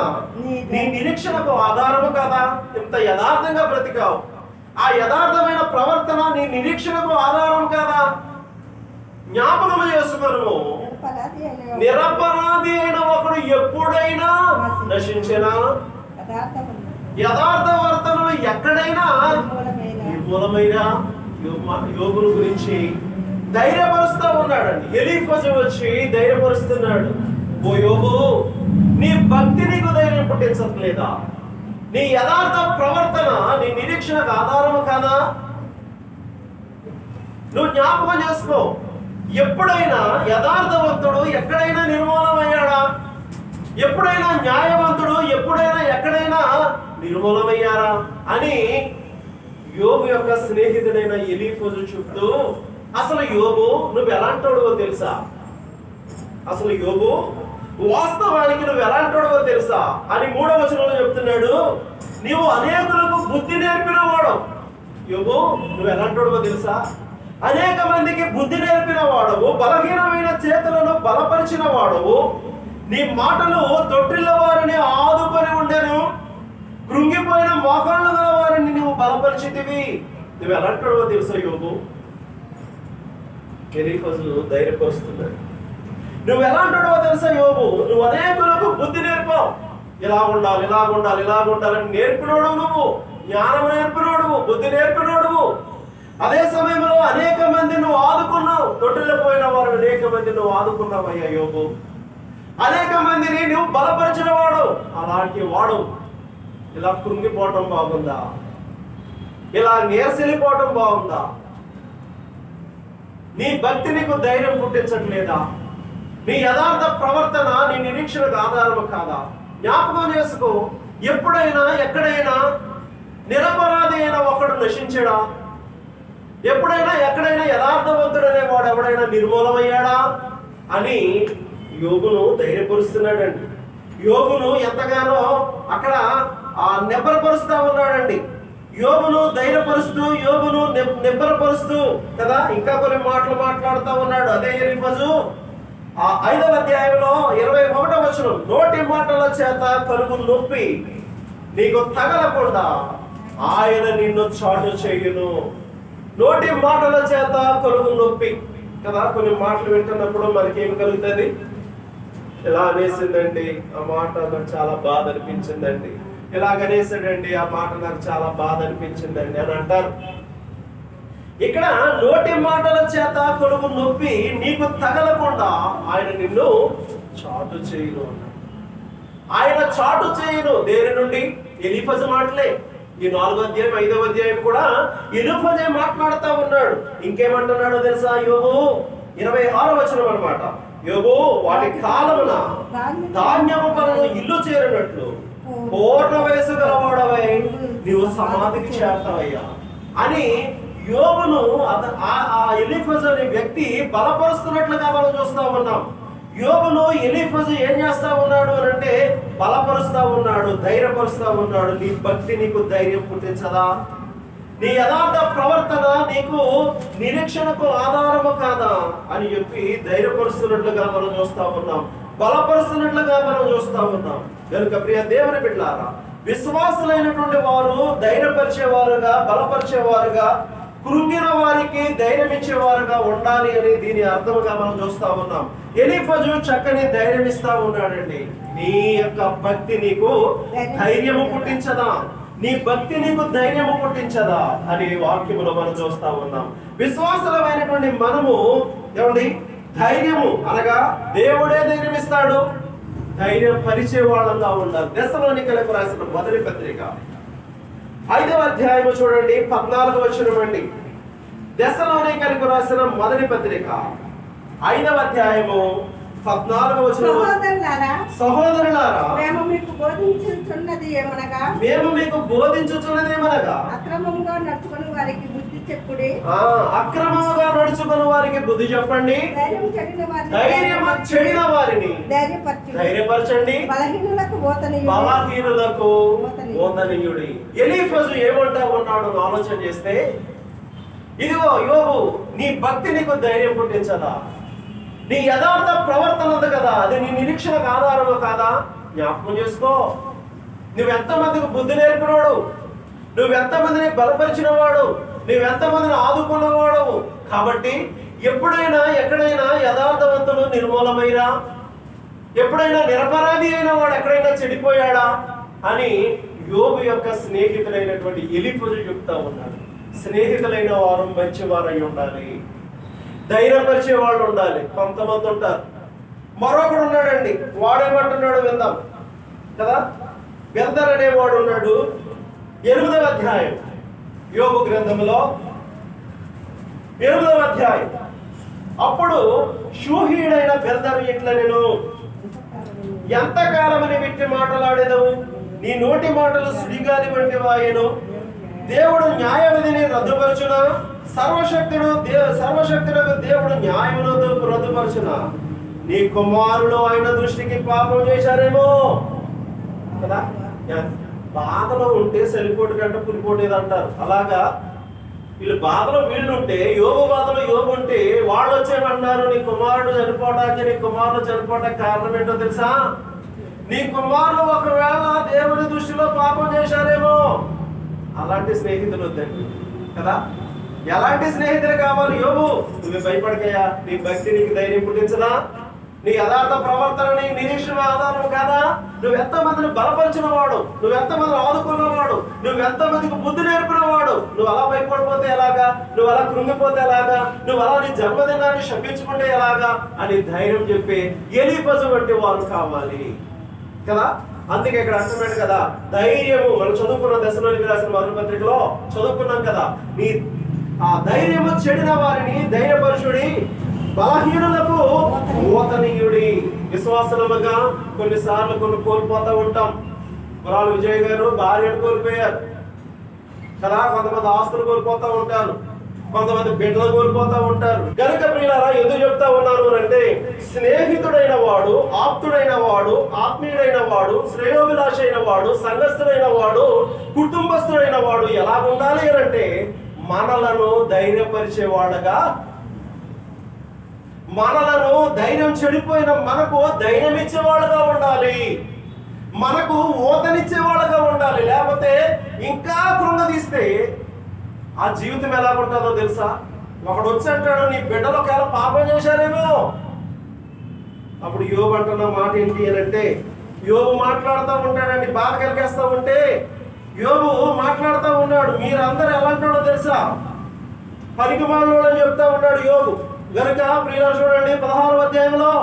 నీ నిరీక్షణకు ఆధారము కదా. ఇంత యథార్థంగా బ్రతికావు, ఆ యథార్థమైన ప్రవర్తన నీ నిరీక్షణకు ఆధారం కదా. జ్ఞాపకం చేసుకును, నిరపరాధి అయిన ఒకడు ఎప్పుడైనా నశించిన యథార్థ వర్తనలు ఎక్కడైనా నిర్మూలమైన యోబును గురించి ధైర్యపరుస్తా ఉన్నాడండి. ఎలీఫజు వచ్చి ధైర్యపరుస్తున్నాడు, ఓ యోబు నీ భక్తి నీకు ధైర్యం పుట్టించట్లేదా? నీ యథార్థ ప్రవర్తన నీ నిరీక్షణకు ఆధారము కాదా? నువ్వు జ్ఞాపకం చేసుకో, ఎప్పుడైనా యథార్థవంతుడు ఎక్కడైనా నిర్మూలమయ్యాడా? ఎప్పుడైనా న్యాయవంతుడు ఎప్పుడైనా ఎక్కడైనా నిర్మూలమయ్యారా అని యోబు యొక్క స్నేహితుడైన ఎలీఫజు చెప్తూ, అసలు యోబు నువ్వు ఎలాంటోడువో తెలుసా? అసలు యోబు వాస్తవానికి నువ్వు ఎలాంటోడువో తెలుసా అని 3వ వచనంలో చెప్తున్నాడు. నీవు అనేకులకు బుద్ధి నేర్పిన వాడు. యోబు నువ్వు ఎలాంటోడువో తెలుసా? అనేక మందికి బుద్ధి నేర్పిన వాడవు, బలహీనమైన చేతులను బలపరిచిన వాడవు, నీ మాటలు తొట్టిల్ల వారిని ఆదుకొని ఉండెను, కృంగిపోయిన మోకాళ్ళు గల వారిని నువ్వు బలపరిచితివి. నువ్వు ఎలాంటోడువో తెలుసా యోబు? ఎలీఫజు ధైర్యపరుస్తున్నాడు. నువ్వు ఎలాంటోడువో తెలుసా యోబు? నువ్వు అనేకులకు బుద్ధి నేర్పావు, ఇలా ఉండాలి ఇలా ఉండాలి ఇలా ఉండాలని నేర్పినోడు నువ్వు, జ్ఞానం నేర్పినోడు, బుద్ధి నేర్పినోడు. అదే సమయంలో అనేక మంది నువ్వు ఆదుకున్నావు, తొట్టిలో పోయిన వారు అనేక మంది నువ్వు ఆదుకున్నావు అయ్యా యోబు. అనేక మందిని నువ్వు బలపరిచిన వాడు. అలాంటి వాడు ఇలా కృంగిపోవటం బాగుందా? ఇలా నీరసిల్లిపోవటం బాగుందా? నీ భక్తి నీకు ధైర్యం పుట్టించట్లేదా? నీ యథార్థ ప్రవర్తన నీ నిరీక్షణకు ఆధారము కాదా? జ్ఞాపకం చేసుకో, ఎప్పుడైనా ఎక్కడైనా నిరపరాధి అయిన ఒకడు నశించడా? ఎప్పుడైనా ఎక్కడైనా యథార్థవంతుడనే వాడు ఎవడైనా నిర్మూలమయ్యాడా అని యోబును ధైర్యపరుస్తున్నాడండి. యోబును ఎంతగానో అక్కడ నిబ్బరపరుస్తా ఉన్నాడండి. యోబును ధైర్యపరుస్తూ, యోబును నిబ్బరపరుస్తూ కదా ఇంకా కొన్ని మాటలు మాట్లాడుతూ ఉన్నాడు. అదే ఎలీఫజు 5వ అధ్యాయంలో 21వ వచనం, నోటి మాటల చేత కలుగు నొప్పి నీకు తగలకుండా ఆయన నిన్ను చాటు చేయును. నోటి మాటల చేత కలుగు నొప్పి కదా. కొన్ని మాటలు వింటున్నప్పుడు మనకి ఏమి కలుగుతుంది? ఇలా అనేసిందండి, ఆ మాట నాకు చాలా బాధ అనిపించిందండి, ఇలాగనేసాడండి, ఆ మాట నాకు చాలా బాధ అనిపించిందండి అని అంటారు. ఇక్కడ నోటి మాటల చేత కలుగు నొప్పి నీకు తగలకుండా ఆయన నిన్ను చాటు చేయును. ఆయన చాటు చేయును దేని నుండి? ఎలీఫజు మాటలే. ఈ 4వ అధ్యాయం 5వ అధ్యాయం కూడా ఎలీఫజే మాట్లాడుతూ ఉన్నాడు. ఇంకేమంటున్నాడో తెలుసా యోబు? 26వ వచనం అన్నమాట. యోబు వాటి కాలమున ధాన్యము పనులు ఇల్లు చేరినట్లు పూర్ణ వయసు గలవాడవై నీవు సమాధికి చేరతావయ్యా అని యోబును ఆ ఎలీఫజు అనే వ్యక్తి బలపరుస్తున్నట్లుగా మనం చూస్తా ఉన్నాం. యోబును ఎలీఫజు ఏం చేస్తా ఉన్నాడు అని అంటే బలపరుస్తా ఉన్నాడు, ధైర్యపరుస్తా ఉన్నాడు. నీ భక్తి నీకు ధైర్యం పుట్టించదా? నీ యథార్థ ప్రవర్తన నీకు నిరీక్షణకు ఆధారము కాదా అని చెప్పి ధైర్యపరుస్తున్నట్లుగా మనం చూస్తా ఉన్నాం. బలపరుస్తున్నట్లుగా మనం చూస్తా ఉన్నాం. కనుక ప్రియ దేవుని బిడ్డలారా, విశ్వాసులైనటువంటి వారు ధైర్యపరిచేవారుగా, బలపరిచేవారుగా, కృంగిన వారికి ధైర్యం ఇచ్చేవారుగా ఉండాలి అని దీని అర్థముగా మనం చూస్తా ఉన్నాం. ఎలీఫజు చక్కని ధైర్యం ఇస్తా ఉన్నాడండి. నీ యొక్క భక్తి నీకు ధైర్యము పుట్టించదా, నీ భక్తి నీకు ధైర్యము పుట్టించదా అని వాక్యములో మనం చూస్తా ఉన్నాం. విశ్వాసులమైనటువంటి మనము ఏమండి ధైర్యము అనగా దేవుడే ధైర్యం ఇస్తాడు, ధైర్యం పరిచే వాళ్ళంగా ఉండాలి. తెస్సలోనికలకు రాసిన మొదటి పత్రిక 5వ అధ్యాయము చూడండి 14వ వచనం అండి. తెస్సలోనికలకు రాసిన మొదటి పత్రిక 5వ అధ్యాయము 14వ వచనం. సహోదరులారా, మేము మీకు బోధించుచున్నది ఏమనగా అక్రమముగా నడుచుకుని వారికి బుద్ధి చెప్పుడి. అక్రమముగా నడుచుకుని వారికి బుద్ధి చెప్పండి, ధైర్యం చెడిన వారిని ధైర్యపరచండి, బలహీనులకు ఓతనీయుడి. ఎలీఫజు ఏమంటా ఉన్నాడు ఆలోచన చేస్తే, ఇదిగో యోబు, నీ భక్తి నీకు ధైర్యం పుట్టించదా, నీ యథార్థ ప్రవర్తన ఉంది కదా, అది నీ నిరీక్షణకు ఆధారము కాదా, జ్ఞాపకం చేసుకో. నువ్వెంతమందికి బుద్ధి నేర్పినవాడు, నువ్వెంతమందిని బలపరిచిన వాడు, నువ్వెంతమందిని ఆదుకున్నవాడు. కాబట్టి ఎప్పుడైనా ఎక్కడైనా యథార్థవంతుడు నిర్మూలమైనా, ఎప్పుడైనా నిరపరాధి అయిన వాడు ఎక్కడైనా చెడిపోయాడా అని యోబు యొక్క స్నేహితులైనటువంటి ఎలీఫజు చెప్తా ఉన్నాడు. స్నేహితులైన వారు మంచివారై ఉండాలి, ధైర్యపరిచే వాళ్ళు ఉండాలి. కొంతమంది ఉంటారు. మరొకడు ఉన్నాడండి, వాడేమంటున్నాడు విందాం కదా. బెల్దర్ అనేవాడు ఉన్నాడు. 8వ అధ్యాయం యోబు గ్రంథంలో 8వ అధ్యాయం. అప్పుడు షూహీడైన బెల్దరు ఇట్లా, నేను ఎంతకాలమని విట్టి మాటలాడేదవు, నీ నోటి మాటలు సుడిగాలి వంటి వాయను. దేవుడు న్యాయ విధిని రద్దుపరచునా, సర్వశక్తులకు దేవుడు న్యాయమును రద్దుపరచునా. నీ కుమారులు ఆయన దృష్టికి పాపం చేశారేమో కదా. బాధలో ఉంటే సరిపోటు కంటే పులిపోటేది అంటారు. అలాగా వీళ్ళు బాధలో వీళ్ళుంటే, యోబు బాధలో యోబు ఉంటే వాళ్ళు వచ్చేమన్నారు, నీ కుమారుడు చనిపోవడానికి కారణం ఏంటో తెలుసా, నీ కుమారులు ఒకవేళ దేవుని దృష్టిలో పాపం చేశారేమో. అలాంటి స్నేహితులు వద్దండి కదా. ఎలాంటి స్నేహితులు కావాలి? యోబు, నువ్వు భయపడకయ్యా, నీ భక్తి నీకు ధైర్యం పుట్టించదా, నీ యథార్థ ప్రవర్తన నీ నిరీక్షణ ఆధారం కాదా, నువ్వెంతమందిని బలపరిచిన వాడు, నువ్వెంతమందిని ఆదుకున్నవాడు, నువ్వెంతమందికి బుద్ధి నేర్పిన వాడు. నువ్వు అలా భయపడిపోతే ఎలాగా, నువ్వు అలా కృంగిపోతే ఎలాగా, నువ్వు అలా నీ జన్మదినాన్ని శపించుకుంటే ఎలాగా అని ధైర్యం చెప్పి ఎలీఫజు వంటి వారు కావాలి కదా. అందుకే ఇక్కడ అంటున్నాడు కదా, ధైర్యము. మనం చదువుకున్న దశలోనికి రాసిన మొదటి పత్రికలో చదువుకున్నాం కదా, నీ ఆ ధైర్యము చెడిన వారిని ధైర్యపరుషుడి, బలహీనులకు ఓతనీయుడి. విశ్వాసముగా కొన్నిసార్లు కోల్పోతూ ఉంటాం. పురాలు విజయ్ గారు భార్యను కోల్పోయారు కదా, కొంతమంది ఆస్తులు కోల్పోతూ ఉంటారు, కొంతమంది బిడ్డలు కోల్పోతూ ఉంటారు. కనుక ప్రియులారా, ఎందుకు చెప్తా ఉన్నారు అంటే, స్నేహితుడైన వాడు, ఆప్తుడైన వాడు, ఆత్మీయుడైన వాడు, శ్రేయోభిలాష అయిన వాడు, సంఘస్థుడైన వాడు, కుటుంబస్తుడైన వాడు ఎలా ఉండాలి అంటే, మనలను ధైర్యపరిచేవాడుగా, మనలను ధైర్యం చెడిపోయిన మనకు ధైర్యం ఇచ్చేవాడుగా ఉండాలి, మనకు ఓతనిచ్చేవాడుగా ఉండాలి. లేకపోతే ఇంకా కృంగదీస్తే ఆ జీవితం ఎలా ఉంటుందో తెలుసా. ఒకడు వచ్చి అంటాడు, నీ బిడ్డలు ఒకవేళ పాపం చేశారేమో. అప్పుడు యోబు అంటున్న మాట ఏంటి అని అంటే, యోబు మాట్లాడుతూ ఉంటాడండి, బాధ కలిగేస్తూ ఉంటే యోబు మాట్లాడుతూ ఉన్నాడు. మీరందరూ ఎలా అంటాడో తెలుసా, పనికిమాలినోడు అని చెప్తా ఉన్నాడు యోబు. గనుక ప్రియులారా చూడండి 16వ అధ్యాయంలో,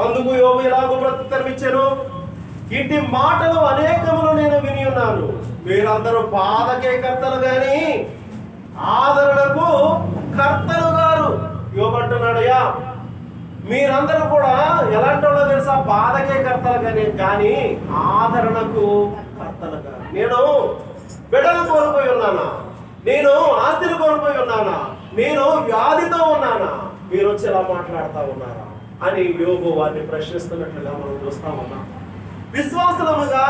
అందుకు యోబు ఎలాగో ప్రత్యుత్తరం ఇచ్చాను, ఇంటి మాటలు అనేకములు నేను విని ఉన్నాను, మీరందరూ బాధకే కర్తలు గాని ఆదరణకు కర్తలు గారు. యోబు అంటున్నాడయ్యా, మీరందరూ కూడా ఎలాంటి వాళ్ళో తెలుసా, బాధకే కర్తలు కానీ ఆదరణకు కర్తలు గారు. నేను బిడ్డలు కోల్పోయి ఉన్నానా, నేను ఆస్తిని కోల్పోయి ఉన్నానా, నేను వ్యాధితో ఉన్నానా, మీరు వచ్చి ఎలా మాట్లాడుతూ ఉన్నారా అని యోబు వారిని ప్రశ్నిస్తున్నట్లుగా మనం చూస్తా ఉన్నాం. విశ్వాసముగా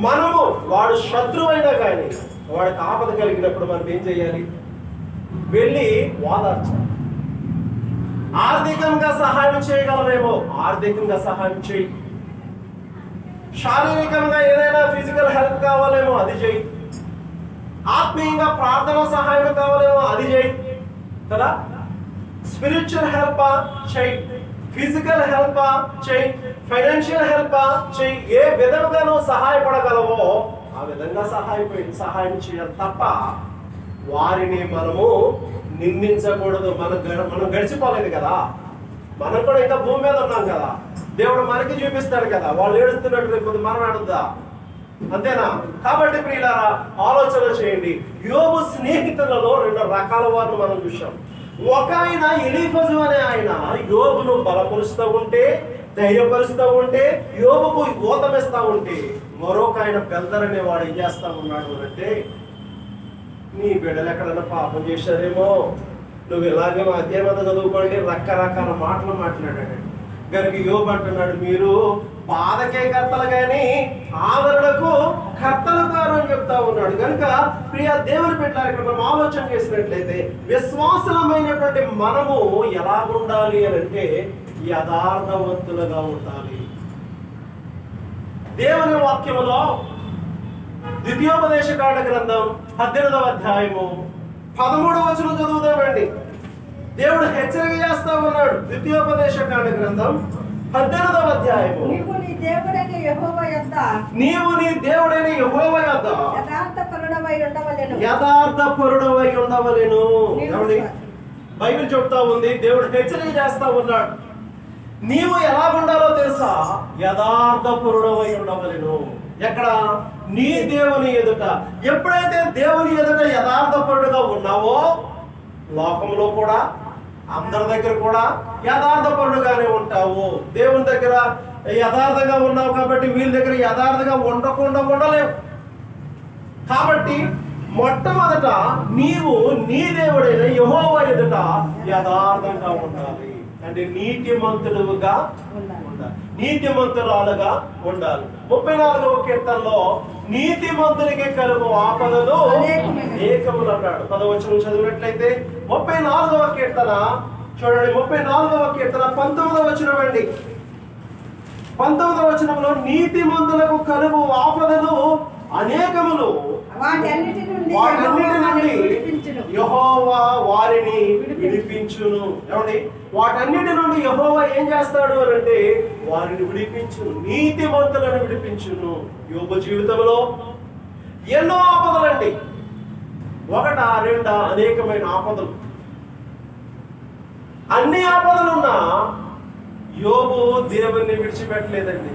మనము, వాడు శత్రువైనా కానీ వాడికి ఆపద కలిగినప్పుడు మనం ఏం చేయాలి, వెళ్ళి వాదార్చాలి. ఆర్థికంగా సహాయం చేయగలమేమో, ఆర్థికంగా సహాయం చేయి. శారీరకంగా ఏదైనా ఫిజికల్ హెల్ప్ కావాలేమో, అది చేయి. ఆత్మీయంగా ప్రార్థన సహాయం కావాలేమో, అది చేయి కదా. స్పిరిచువల్ హెల్ప్ చేయి, ఫిజికల్ హెల్ప్ చేయి, ఫైనాన్షియల్ హెల్ప్ చేయి. ఏ విధంగా నువ్వు సహాయపడగలవో ఆ విధంగా సహాయం చేయాలి తప్ప వారిని మనము నిందించకూడదు. మనం గడిచిపోలేదు కదా, మనం కూడా ఇంకా భూమి మీద ఉన్నాం కదా. దేవుడు మనకి చూపిస్తాడు కదా, వాళ్ళు ఏడుస్తున్నట్టు రేపు మనం ఏడుద్దా, అంతేనా? కాబట్టి ప్రియులారా, ఆలోచన చేయండి. యోబు స్నేహితులలో 2 రకాల వారిని మనం చూసాం. ఒక ఆయన ఎలీఫజు అనే ఆయన యోబును బలపరుస్తూ ఉంటే, ధైర్యపరుస్తూ ఉంటే, యోబుకు ఊతమిస్తూ ఉంటే, మరొక ఆయన బెల్దర్ అనేవాడు ఏం చేస్తా ఉన్నాడు అంటే, నీ బిడ్డలు ఎక్కడైనా పాపం చేశారేమో, నువ్వు ఇలాగే అధ్యాయమంతా చదువుకోండి, రకరకాల మాటలు మాట్లాడాడు. కనుక యోబు అంటున్నాడు, మీరు బాధకే కర్తలు కానీ ఆదరణకు కర్తలు కారు అని చెప్తా ఉన్నాడు. కనుక ప్రియ దేవుని పెట్టారు. ఇక్కడ మనం ఆలోచన చేసినట్లయితే విశ్వాసమైనటువంటి మనము ఎలా ఉండాలి అని అంటే యథార్థవంతులుగా ఉండాలి. దేవుని వాక్యములో ద్వితీయోపదేశకాండ గ్రంథం 18వ అధ్యాయము 13వ వచనం చదువుదామండి. దేవుడు హెచ్చరిక చేస్తా ఉన్నాడు. ద్వితీయోపదేశకాండ గ్రంథం 18వ అధ్యాయము, నీవు నీ దేవుడైన యెహోవా యొద్ద యథార్థపరుడవై ఉండవలెను. ఏమండి, బైబిల్ చెప్తా ఉంది, దేవుడు హెచ్చరిక చేస్తా ఉన్నాడు. నీవు ఎలా ఉండాలో తెలుసా? యథార్థపరుడవై ఉండవలెను. ఎక్కడ? నీ దేవుని ఎదుట. ఎప్పుడైతే దేవుని ఎదుట యథార్థపరుడుగా ఉన్నావో, లోకంలో కూడా అందరి దగ్గర కూడా యథార్థపరుడుగానే ఉంటావు. దేవుని దగ్గర యథార్థంగా ఉన్నావు కాబట్టి వీళ్ళ దగ్గర యథార్థంగా ఉండకుండా ఉండలేవు. కాబట్టి మొట్టమొదట నీవు నీ దేవుడైన యెహోవా ఎదుట యథార్థంగా ఉండాలి. అంటే నీతిమంతుడుగా ఉండాలి, నీతిమంతురాలుగా ఉండాలి. 34వ కీర్తనలో నీతిమంతునికి కలుగు ఆపదలు అనేకములు అన్నాడు. 10వ వచనం చదివినట్లయితే 34వ కీర్తన చూడండి. 34వ కీర్తన 19వ వచనం అండి. 19వ వచనంలో నీతిమంతులకు కలుగు ఆపదలు అనేకములు, వాటన్నిటి నుండి యెహోవా వారిని విడిపించును. ఏమండి, వాటన్నిటి నుండి యెహోవా ఏం చేస్తాడు అని అంటే వారిని విడిపించును, నీతిమంతులను విడిపించును. యోబు జీవితంలో ఎన్నో ఆపదలండి, 1 2 అనేకమైన ఆపదలు. అన్ని ఆపదలున్నా యోబు దేవుణ్ణి విడిచిపెట్టలేదండి,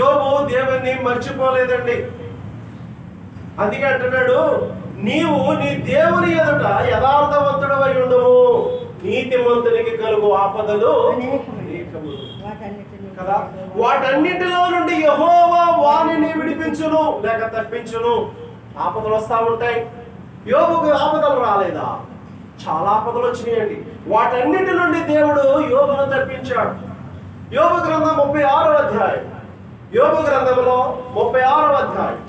యోబు దేవుణ్ణి మర్చిపోలేదండి. అందుకే అంటున్నాడు, నీవు నీ దేవుని ఎదుట యథార్థవంతుడవై ఉండుము, నీతిమంతునికి కలుగు ఆపదలు అనేకములు కదా. వాటన్నిటిలో నుండి యెహోవా వారిని విడిపించును లేక తప్పించును. ఆపదలు వస్తా ఉంటాయి. యోబుకు ఆపదలు రాలేదా? చాలా ఆపదలు వచ్చినాయండి. వాటన్నిటి నుండి దేవుడు యోబును తప్పించాడు. యోబు గ్రంథం 36వ అధ్యాయం, యోబు గ్రంథంలో 36వ అధ్యాయం,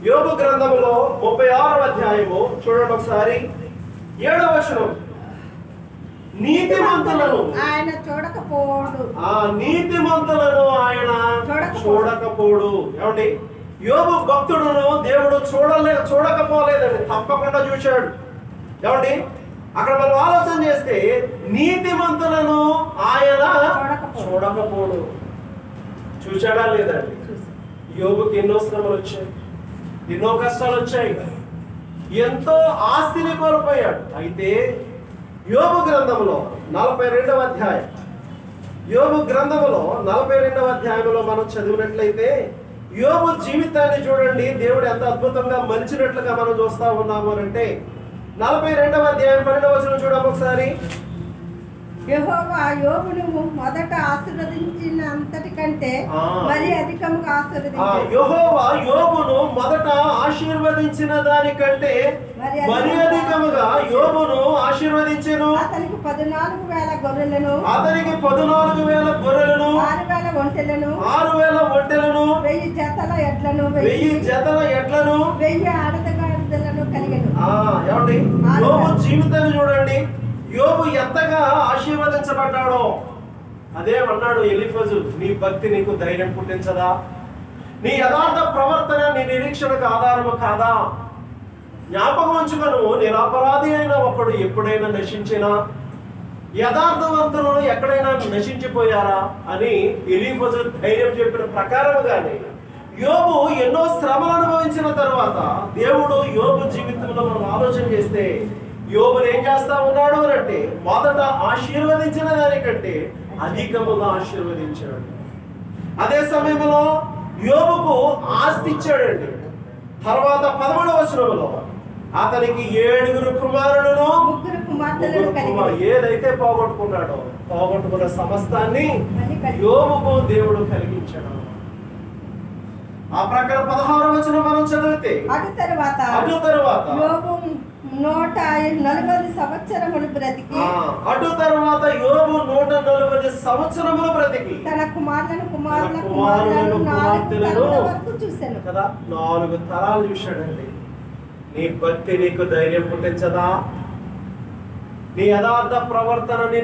యోబు గ్రంథంలో 36వ అధ్యాయము చూడండి ఒకసారి. 7వ వచనం, నీతిమంతులను ఆయన చూడకపోడు, నీతిమంతులను ఆయన చూడకపోడు. ఏమండి, యోబు భక్తుడును దేవుడు చూడకపోలేదండి, తప్పకుండా చూశాడు. ఏమండి, అక్కడ మనం ఆలోచన చేస్తే నీతిమంతులను ఆయన చూడకపోడు. చూశాడా లేదండి? యోబుకి ఎన్నో శ్రమలు వచ్చాయి, ఎన్నో కష్టాలు వచ్చాయి, ఎంతో ఆస్తిని కోల్పోయాడు. అయితే యోబు గ్రంథంలో 42వ అధ్యాయం, యోబు గ్రంథంలో 42వ అధ్యాయంలో మనం చదివినట్లయితే యోబు జీవితాన్ని చూడండి, దేవుడు ఎంత అద్భుతంగా మలిచినట్లుగా మనం చూస్తా ఉన్నాము అంటే 42వ అధ్యాయం 12వ వచనం చూడము ఒకసారి. యెహోవా యోబును మొదట ఆశీర్వదించిన అంతటి కంటే మరి అధికముగా ఆశీర్వదించాడు. యెహోవా యోబును మొదట ఆశీర్వదించిన దానికంటే మరి అధికముగా యోబును ఆశీర్వదించెను. అతనికి 14,000 గొర్రెలను, 14,000 గొర్రెలను, 6,000 ఒంటెలను, 1,000 జతల ఎడ్లను, 1,000 ఆడదగాడిదలను కలిగెను. ఏమండి, యోబు జీవితాన్ని చూడండి. యోబు ఎంతగా ఆశీర్వదించబడ్డాడో అదేమన్నాడు ఎలీఫజు, నీ భక్తి నీకు ధైర్యం పుట్టించదా? నీ యథార్థ ప్రవర్తన నీ నిరీక్షణకు ఆధారము కాదా? జ్ఞాపకం ఉంచుకొను, నిరపరాధి అయిన ఒకడు ఎప్పుడైనా నశించినా, యథార్థవంతులు ఎక్కడైనా నశించిపోయారా అని ఎలీఫజు ధైర్యం చెప్పిన ప్రకారముగానే యోబు ఎన్నో శ్రమలు అనుభవించిన తర్వాత దేవుడు యోబు జీవితంలో మనం ఆలోచన చేస్తే యోబుని ఏం చేస్తా ఉన్నాడు అంటే మొదట ఆశీర్వదించిన దానికంటే అధికముగా ఆశీర్వదించాడు. అదే సమయంలో యోబుకు ఆస్తి ఇచ్చాడండి. తర్వాత 11వ వచనంలో అతనికి 7 కుమారులను 3 కుమార్తెలను ఏదైతే పోగొట్టుకున్న సమస్తాన్ని యోబుకు దేవుడు కలిగించాడు. ఆ ప్రకారం 16వ వచనం మనం చదివితే అటు తరువాత యోబు 140 సంవత్సరములు బ్రతికి అటు తర్వాత యోబు 140 సంవత్సరములు బ్రతికి తన కుమారులను 4 తరాల వరకు చూశాను కదా. 4 తరాలు చూశాడండి. నీ భక్తి నీకు ధైర్యం పుట్టించదా? నీ యథార్థ ప్రవర్తన నీ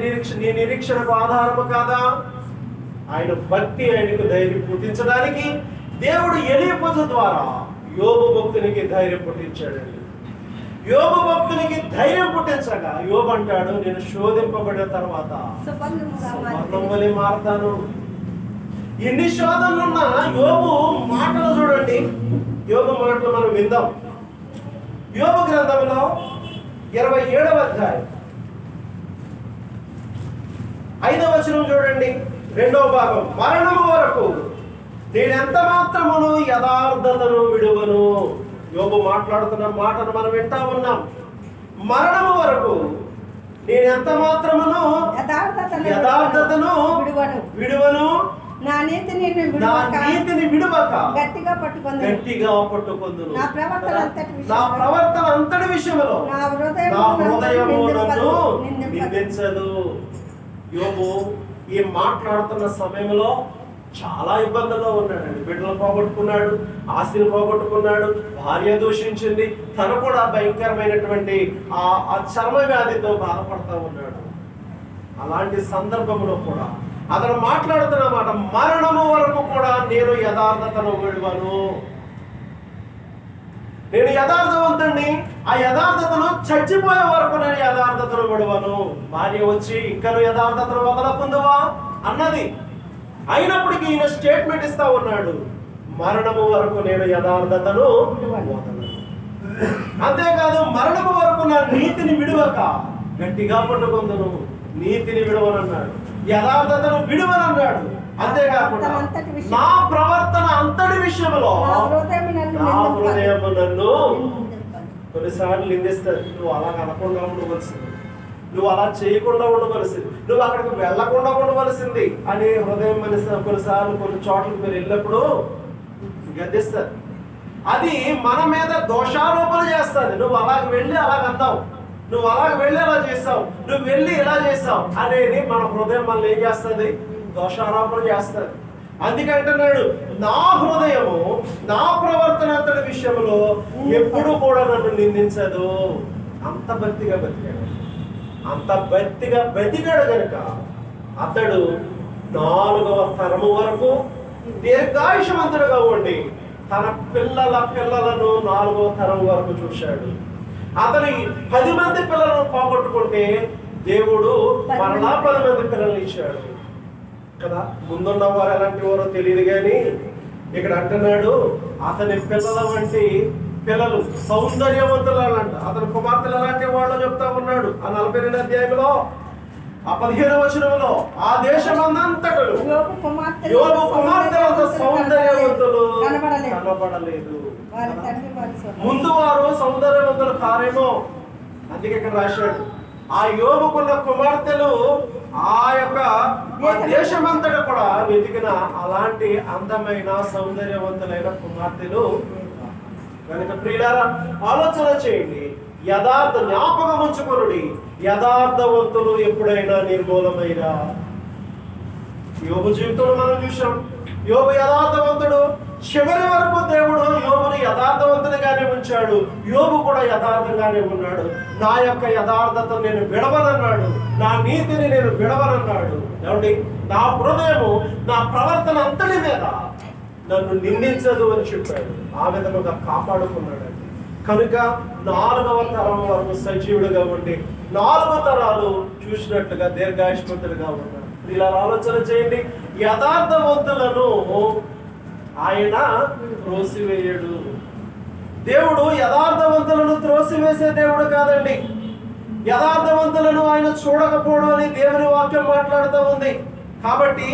నిరీక్షణకు ఆధారము కాదా? ఆయన భక్తి ఆయనకు ధైర్యం పుట్టించడానికి దేవుడు ఎలీఫజు ద్వారా యోబు భక్తునికి ధైర్యం పుట్టించాడండి. యోబు భక్తునికి ధైర్యం పుట్టించగా యోబు అంటాడు, నేను శోధింపబడిన తర్వాత సువర్ణం వలె మారతాను. ఎన్ని శోధనలున్నా యోబు మాటలు చూడండి. యోబు మాటలు మనం విందాం. యోబు గ్రంథంలో 27వ అధ్యాయం 5వ వచనం చూడండి, 2వ భాగం. మరణము వరకు నేనెంత మాత్రమును యథార్థతను విడువను. యోబు మాట్లాడుతున్న మాటను మనం వింటా ఉన్నాం. మరణము వరకు నేనెంత మాత్రమును యథార్థతను విడువను, నా నీతిని విడువక గట్టిగా పట్టుకొందును. నా ప్రవర్తన అంతటి విషయంలో నా హృదయము నన్ను నిందించదు. యోబు ఈ మాట్లాడుతున్న సమయంలో చాలా ఇబ్బందుల్లో ఉన్నాడండి. బిడ్డలు పోగొట్టుకున్నాడు, ఆస్తిని పోగొట్టుకున్నాడు, భార్య దూషించింది, తను కూడా భయంకరమైనటువంటి ఆ చర్మ వ్యాధితో బాధపడతా ఉన్నాడు. అలాంటి సందర్భంలో కూడా అతను మాట్లాడుతున్న మాట, మరణము వరకు కూడా నేను యథార్థతను విడువను. నేను యథార్థవంతుణ్ణి, ఆ యథార్థతను చచ్చిపోయే వరకు నేను యథార్థతను విడువను. భార్య వచ్చి ఇంకా నువ్వు యథార్థతను వదలకుందువా అన్నది. అయినప్పటికీ ఈయన స్టేట్మెంట్ ఇస్తా ఉన్నాడు, మరణము వరకు నేను యథార్థతను వదలను. అంతేకాదు, మరణము వరకు నా నీతిని విడువక గట్టిగా పట్టుకొందును. నీతిని విడవనన్నాడు, యథార్థతను విడువనన్నాడు. అంతేకాకుండా నా ప్రవర్తన అంతటి విషయంలో నా హృదయము నన్ను కొన్నిసార్లు నిందిస్తుంది. నువ్వు అలా అనకుండా ఉండవలసింది, నువ్వు అలా చేయకుండా ఉండవలసింది, నువ్వు అక్కడికి వెళ్ళకుండా ఉండవలసింది అని హృదయం కొన్నిసార్లు కొన్ని చోట్లకి మీరు వెళ్ళినప్పుడు గద్దిస్తారు. అది మన మీద దోషారోపణ చేస్తుంది. నువ్వు అలాగ వెళ్ళి అలాగ అందావు, నువ్వు అలాగ వెళ్ళి అలా చేస్తావు, నువ్వు వెళ్ళి ఇలా చేస్తావు అనేది మన హృదయం మనల్ని ఏం చేస్తుంది? దోషారోపణ చేస్తుంది. అందుకంటున్నాడు, నా హృదయము నా ప్రవర్తన అంతటి విషయంలో ఎప్పుడు కూడా నన్ను నిందించదు. అంత భక్తిగా బతికాడు. అంత భక్తిగా బతికాడు కనుక అతడు 4వ తరము వరకు దీర్ఘాయుషవంతుడుగా ఉండి తన పిల్లలను 4వ తరం వరకు చూశాడు. అతని 10 మంది పిల్లలను పోగొట్టుకుంటే దేవుడు మరలా 10 మంది పిల్లల్ని ఇచ్చాడు కదా. ముందున్న వారు ఎలాంటి వారో తెలియదు కానీ ఇక్కడ అంటున్నాడు, అతని పిల్లల వంటి పిల్లలు సౌందర్యవంతులు అంట. అతని కుమార్తెలు ఎలాంటి వాళ్ళు చెప్తా ఉన్నాడు ఆ 42వ అధ్యాయంలో ఆ 15వ వచనంలో. ఆ దేశమందంతటా యోబు కుమార్తెలంత సౌందర్యవంతులు కనబడలేదు. ముందు వారు సౌందర్యవంతులు కారేమో, అందుకే ఇక్కడ రాశాడు, ఆ యోబుకున్న కుమార్తెలు ఆ యొక్క దేశమంతటా కూడా వెతికిన అలాంటి అందమైన సౌందర్యవంతులైన కుమార్తెలు కనుక ప్రియులారా ఆలోచన చేయండి. జ్ఞాపకం ఉంచుకొనుడి, యథార్థవంతులు ఎప్పుడైనా నిర్మూలమైన. యోబు జీవితంలో మనం చూసాం, యోబు యథార్థవంతుడు. చివరి వరకు దేవుడు యోబుని యథార్థవంతునిగానే ఉంచాడు. యోబు కూడా యథార్థంగానే ఉన్నాడు. నా యొక్క యథార్థత నేను విడవనన్నాడు, నా నీతిని నేను విడవనన్నాడు. ఏమండి, నా హృదయము నా ప్రవర్తన అంతటి మీద నన్ను నిందించదు అని చెప్పాడు. ఆ విధముగా కాపాడుకున్నాడండి. కనుక 4వ తరం వరకు సజీవుడుగా ఉండి 4 తరాలు చూసినట్లుగా దీర్ఘాయుష్మంతుడుగా ఉన్నాడు. ఇలా ఆలోచన చేయండి. యథార్థవంతులను ఆయన త్రోసివేయడు. దేవుడు యథార్థవంతులను త్రోసివేసే దేవుడు కాదండి. యథార్థవంతులను ఆయన చూడకపోవడం అని దేవుని వాక్యం మాట్లాడుతూ ఉంది. కాబట్టి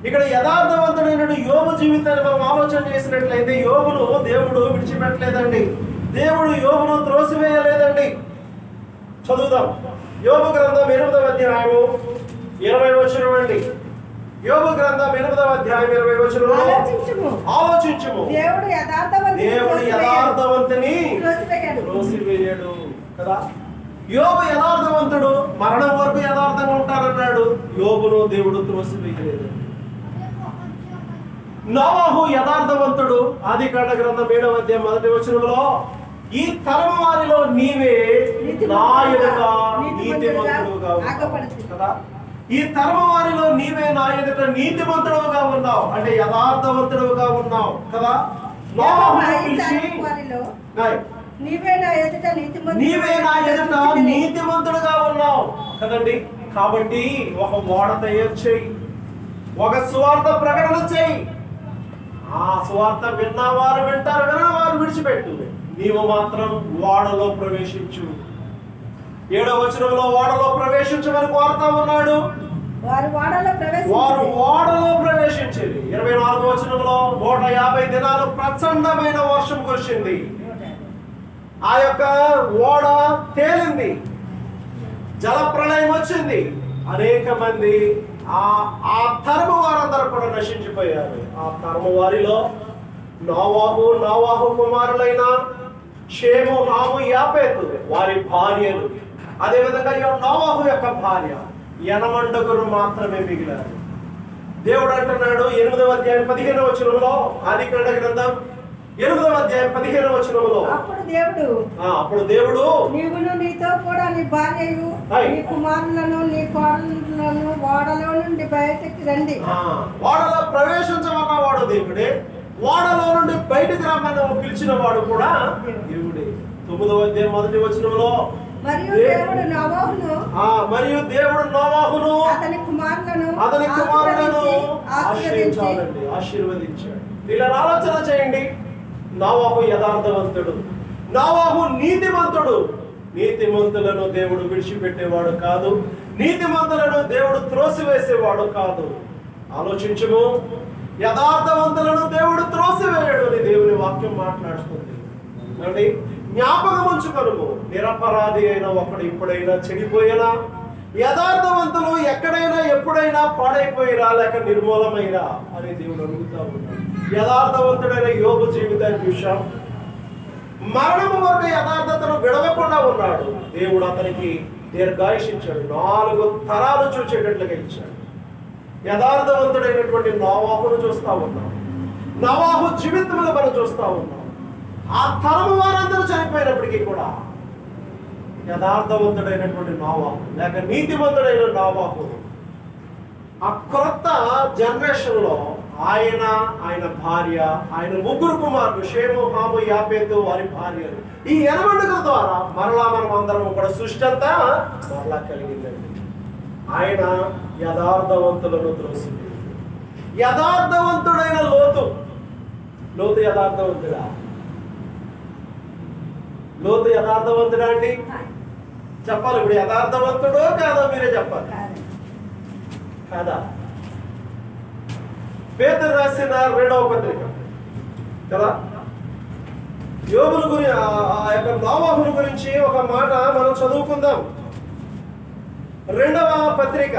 ఇక్కడ యథార్థవంతుడైన యోబు జీవితాన్ని మనం ఆలోచన చేసినట్లయితే యోబును దేవుడు విడిచిపెట్టలేదండి. దేవుడు యోబును త్రోసివేయలేదండి. చదువుదాం. యోబు గ్రంథం 8వ అధ్యాయము 20వ వచనం అండి. యోబు గ్రంథం 8వ అధ్యాయం 20వ వచనంలో ఆలోచించుము, దేవుడు యథార్థవంతుని త్రోసివేయడు కదా. యోబు యథార్థవంతుడు, మరణం వరకు యథార్థంగా ఉంటారన్నాడు. యోబును దేవుడు త్రోసివేయలేదు. నోవహు యథార్థవంతుడు. ఆదికాండ గ్రంథం 7వ అధ్యాయం 1వ వచనంలో ఈ తరం వారిలో నీవే నా ఎదుట నీతిమంతుడుగా కదా. ఈ తరం వారిలో నీవే నా ఎదుట నీతిమంతుడుగా ఉన్నావు అంటే యథార్థవంతుడుగా ఉన్నావు కదా. నీవే నా ఎదుట నీతిమంతుడుగా ఉన్నావు కదండి. కాబట్టి ఒక ఓడ తయారు చేయి, ఒక సువార్త ప్రకటన చేయి. ఆ సువార్త విన్నవారు వింటారు, విన్నవారు విడిచిపెట్టు. నీవు మాత్రం ఓడలో ప్రవేశించు. 7వ వచనంలో ఓడలో ప్రవేశించమని కోరుతా ఉన్నాడు. వారు ఓడలో ప్రవేశించేది. 24వ వచనంలో 150 దినాలు ప్రచండమైన వర్షం కురిసింది. ఆ యొక్క ఓడ తేలింది, జల ప్రళయం వచ్చింది. అనేక మంది ఆ తరము వారందరూ కూడా నశించిపోయారు. ఆ తరము వారిలో నోవాహు కుమారులైన షేము, హాము, యాపేతు వారి భార్యలు, అదేవిధంగా నోవాహు యొక్క భార్య 80 మాత్రమే మిగిలారు. దేవుడు అంటున్నాడు 8వ అధ్యాయం 15వ వచనంలో, ఆదికాండ గ్రంథం 8వ అధ్యాయం 15వ వచనంలో, అప్పుడు దేవుడు నీవును నీతో కూడా నీ భార్యయు నీ కుమారులను నీ కోడలను ఓడలో నుండి బయటకి రండి. ఓడలో ప్రవేశించమన్నవాడు దేవుడే, ఓడలో నుండి బయటకు రమ్మని పిలిచిన వాడు కూడా దేవుడే. 9వ అధ్యాయం 1వ వచనంలో మరియు దేవుడు నోవాహును అతని కుమారులను ఆశీర్వదించాడు. ఇలా ఆలోచన చేయండి. నోవాహు యథార్థవంతుడు, నోవాహు నీతిమంతుడు. నీతిమంతులను దేవుడు విడిచిపెట్టేవాడు కాదు, నీతిమంతులను దేవుడు త్రోసివేసేవాడు కాదు. ఆలోచించుము. యథార్థవంతులను దేవుడు త్రోసివేయడు అని దేవుని వాక్యం మాట్లాడుతుంది. అంటే జ్ఞాపకం ఉంచుకొనుము, నిరపరాధి అయిన ఒకడు ఇప్పుడైనా చెడిపోయినా, యథార్థవంతులు ఎక్కడైనా ఎప్పుడైనా పాడైపోయిరా లేక నిర్మూలమైరా అని దేవుడు అడుగుతా ఉన్నాడు. యథార్థవంతుడైన యోబు జీవితాన్ని చూశాం. మరణము వరకు యథార్థతను విడవకుండా ఉన్నాడు. దేవుడు అతనికి దీర్ఘాయుషించాడు, 4 తరాలు చూసేటట్లుగా ఇచ్చాడు. యథార్థవంతుడైనటువంటి నోవాహును చూస్తా ఉన్నాం. నోవాహు జీవితంలో మనం చూస్తా ఉన్నాం. ఆ తరము వారందరూ చనిపోయినప్పటికీ కూడా యథార్థవంతుడైనటువంటి నోవాహు లేక నీతిమంతుడైన నోవాహు ఆ క్రొత్త జనరేషన్ లో ఆయన భార్య, ఆయన 3 కుమారులు షేము, హాము, యాపేతు వారి భార్యలు, ఈ 80 ద్వారా మరలా మనం అందరం కూడా సృష్టి అంతా మరలా కలిగిందండి. ఆయన యథార్థవంతులను త్రోసింది. యథార్థవంతుడైన లోతు యథార్థవంతుడా? లోతు యథార్థవంతుడా అండి? చెప్పాలి. ఇప్పుడు యథార్థవంతుడో కాదో మీరే చెప్పాలి. కాదా? పేతురు రాసిన 2వ పత్రిక కదా, యోబును గురించి, ఆ యొక్క నోవాహును గురించి ఒక మాట మనం చదువుకుందాం. 2వ పత్రిక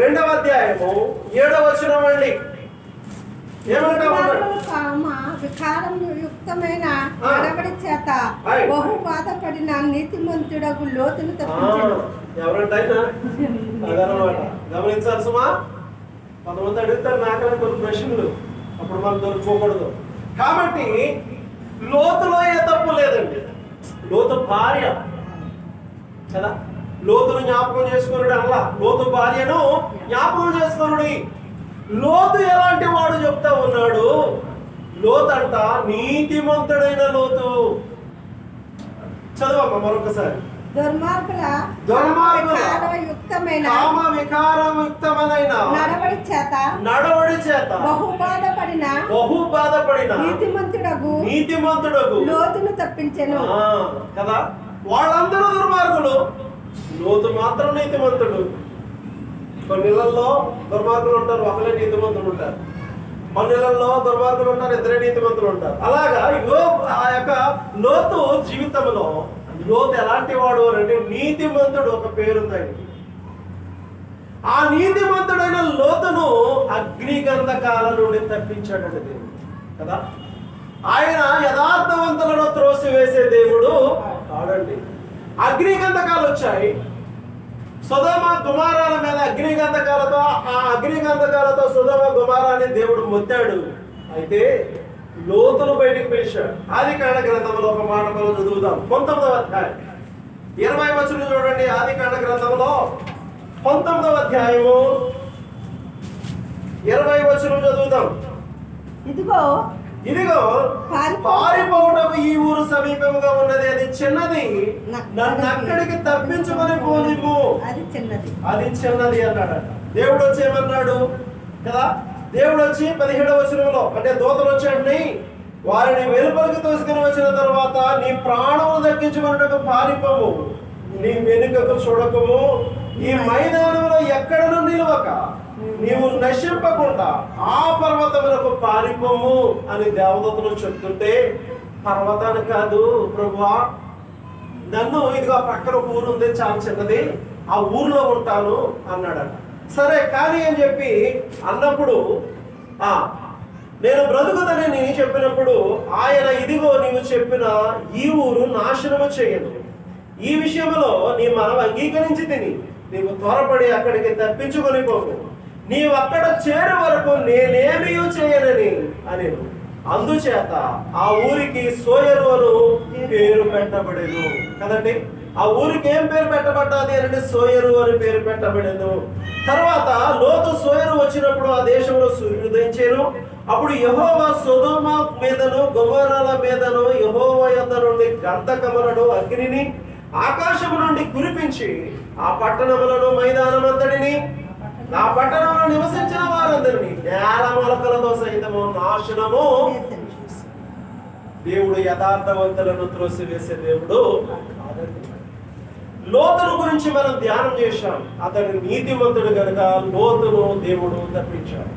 2వ అధ్యాయము 7వ వచనం అండి. వికారయుక్తమైన నడవడి చేత బహు బాధపడిన నీతిమంతుడగు లోతును తప్పించాడు. ఎవరంటైనా అదనమాట గమనించాలి సుమా. కొంతమంది అడుగుతారు నాకన్నా కొన్ని ప్రశ్నలు, అప్పుడు మనం దొరికిపోకూడదు. కాబట్టి లోతులో ఏ తప్పు లేదండి. లోతు భార్య కదా, లోతును జ్ఞాపకం చేసుకున్నాడు అలా, లోతు భార్యను జ్ఞాపకం చేసుకున్నాడు. లోతు ఎలాంటి వాడు చెప్తా ఉన్నాడు. లోతు అంట నీతిమంతుడైన లోతు. చదవమ్మా మరొకసారి. దుర్మార్గుల కామ వికారయుక్తమైన నడవడి చేత బహు బాధపడిన నీతిమంతుడగు లోతును తప్పించెను కదా. వాళ్ళందరూ దుర్మార్గులు, లోతు మాత్రం నీతిమంతుడు. కొన్నిళ్ళల్లో దుర్మార్గులు ఉంటారు, ఒకలే నీతిమంతులు ఉంటారు. కొన్నిళ్ళల్లో దుర్మార్గులు ఉంటారు, ఇద్దరే నీతిమంతులు ఉంటారు. అలాగా ఆ యొక్క లోతు జీవితంలో లోతు ఎలాంటి వాడు అంటే నీతిమంతుడు ఒక పేరుంది ఆయనకి. ఆ నీతిమంతుడైన లోతును అగ్నిగంధకాల నుండి తప్పించాడండి దేవుడు కదా. ఆయన యథార్థవంతులను త్రోసివేసే దేవుడు కాడండి. అగ్నిగంధకాలు వచ్చాయి సొదొమ గుమారాల మీద. అగ్నిగంధకాలతో సొదొమ గుమారాన్ని దేవుడు మొత్తాడు. అయితే లోతును బయటికి పిలిచాడు. ఆదికాండ గ్రంథంలో ఒక మాట మనం చదువుదాం. 19వ అధ్యాయం 20వ వచనం చూడండి. ఆదికాండ గ్రంథంలో 19వ అధ్యాయము 20వ వచనం చదువుదాం. ఇదిగో పారిపోవటం ఈ ఊరు సమీపంగా ఉన్నది, అది చిన్నది, నన్ను అక్కడికి తప్పించుకొని పోనివ్వు. అది చిన్నది అన్నాడట. దేవుడు వచ్చి ఏమన్నాడు కదా. దేవుడు వచ్చి 17వ వచనంలో అంటే దూతలు వచ్చాడని వారిని వెలుపలికి తోసుకుని వచ్చిన తర్వాత నీ ప్రాణమును దక్కించుకున్నట్టు పారిపోవు, నీ వెనుకకు చూడకము, ఈ మైదానంలో ఎక్కడను నిలవక నీవు నశింపకుండా ఆ పర్వతములకు పారిపోము అని దేవదూతలు చెప్తుంటే, పర్వతాన్ని కాదు ప్రభువా, నన్ను ఇదిగో పక్కన ఒక ఊరు ఉంది చాలా చిన్నది, ఆ ఊర్లో ఉంటాను అన్నాడట. సరే కానీ అని చెప్పి అన్నప్పుడు నేను బ్రతుకుదని చెప్పినప్పుడు ఆయన ఇదిగో నీవు చెప్పిన ఈ ఊరు నాశనము చేయను, ఈ విషయంలో నీ మనం అంగీకరించి తిని నీవు త్వరపడి అక్కడికి తప్పించుకొని పోవు, నీవు అక్కడ చేరే వరకు నేనేమీ చేయనని అని. అందుచేత ఆ ఊరికి సోయరు అని పేరు పెట్టబడేను కదండి. ఆ ఊరికి ఏం పేరు పెట్టబడ్డాది అంటే సోయరు అని పేరు పెట్టబడేను. తర్వాత లోతు సోయరు వచ్చినప్పుడు ఆ దేశంలో సూర్యుడు ఉదయించారు. అప్పుడు యెహోవా సొదొమ మీదను గొమొర్రాల మీదను యెహోవా యొద్ద నుండి గంధకములను అగ్నిని ఆకాశము నుండి కురిపించి ఆ పట్టణములను మైదానమంతటిని ఆ పట్టణంలో నివసించిన వారందరినీ నేల మొలకలతో సహితము నాశనము. దేవుడు యథార్థవంతులను త్రోసివేసే దేవుడు. లోతును గురించి మనం ధ్యానం చేశాం. అతడు నీతిమంతుడు కనుక లోతును దేవుడు తప్పించాడు.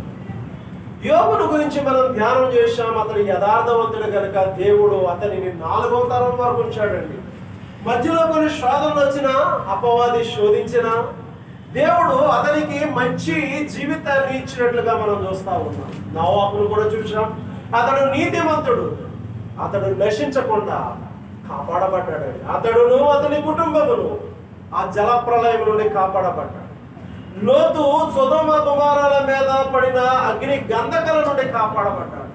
యోబును గురించి మనం ధ్యానం చేశాం. అతడు యథార్థవంతుడు కనుక దేవుడు అతనిని 4వ తరం వరకు ఉంచాడండి. మధ్యలో కొన్ని శోధనలు వచ్చినా, అపవాది శోధించిన దేవుడు అతనికి మంచి జీవితాన్ని ఇచ్చినట్లుగా మనం చూస్తా ఉన్నాం. నోవాహును కూడా చూసాం. అతడు నీతిమంతుడు, అతడు నశించకుండా కాపాడబడ్డాడు. అతడును అతని కుటుంబమును ఆ జల ప్రళయం నుండి కాపాడబడ్డాడు. లోతు సొదొమ గుమొర్రాల మీద పడిన అగ్ని గంధకాల నుండి కాపాడబడ్డాడు.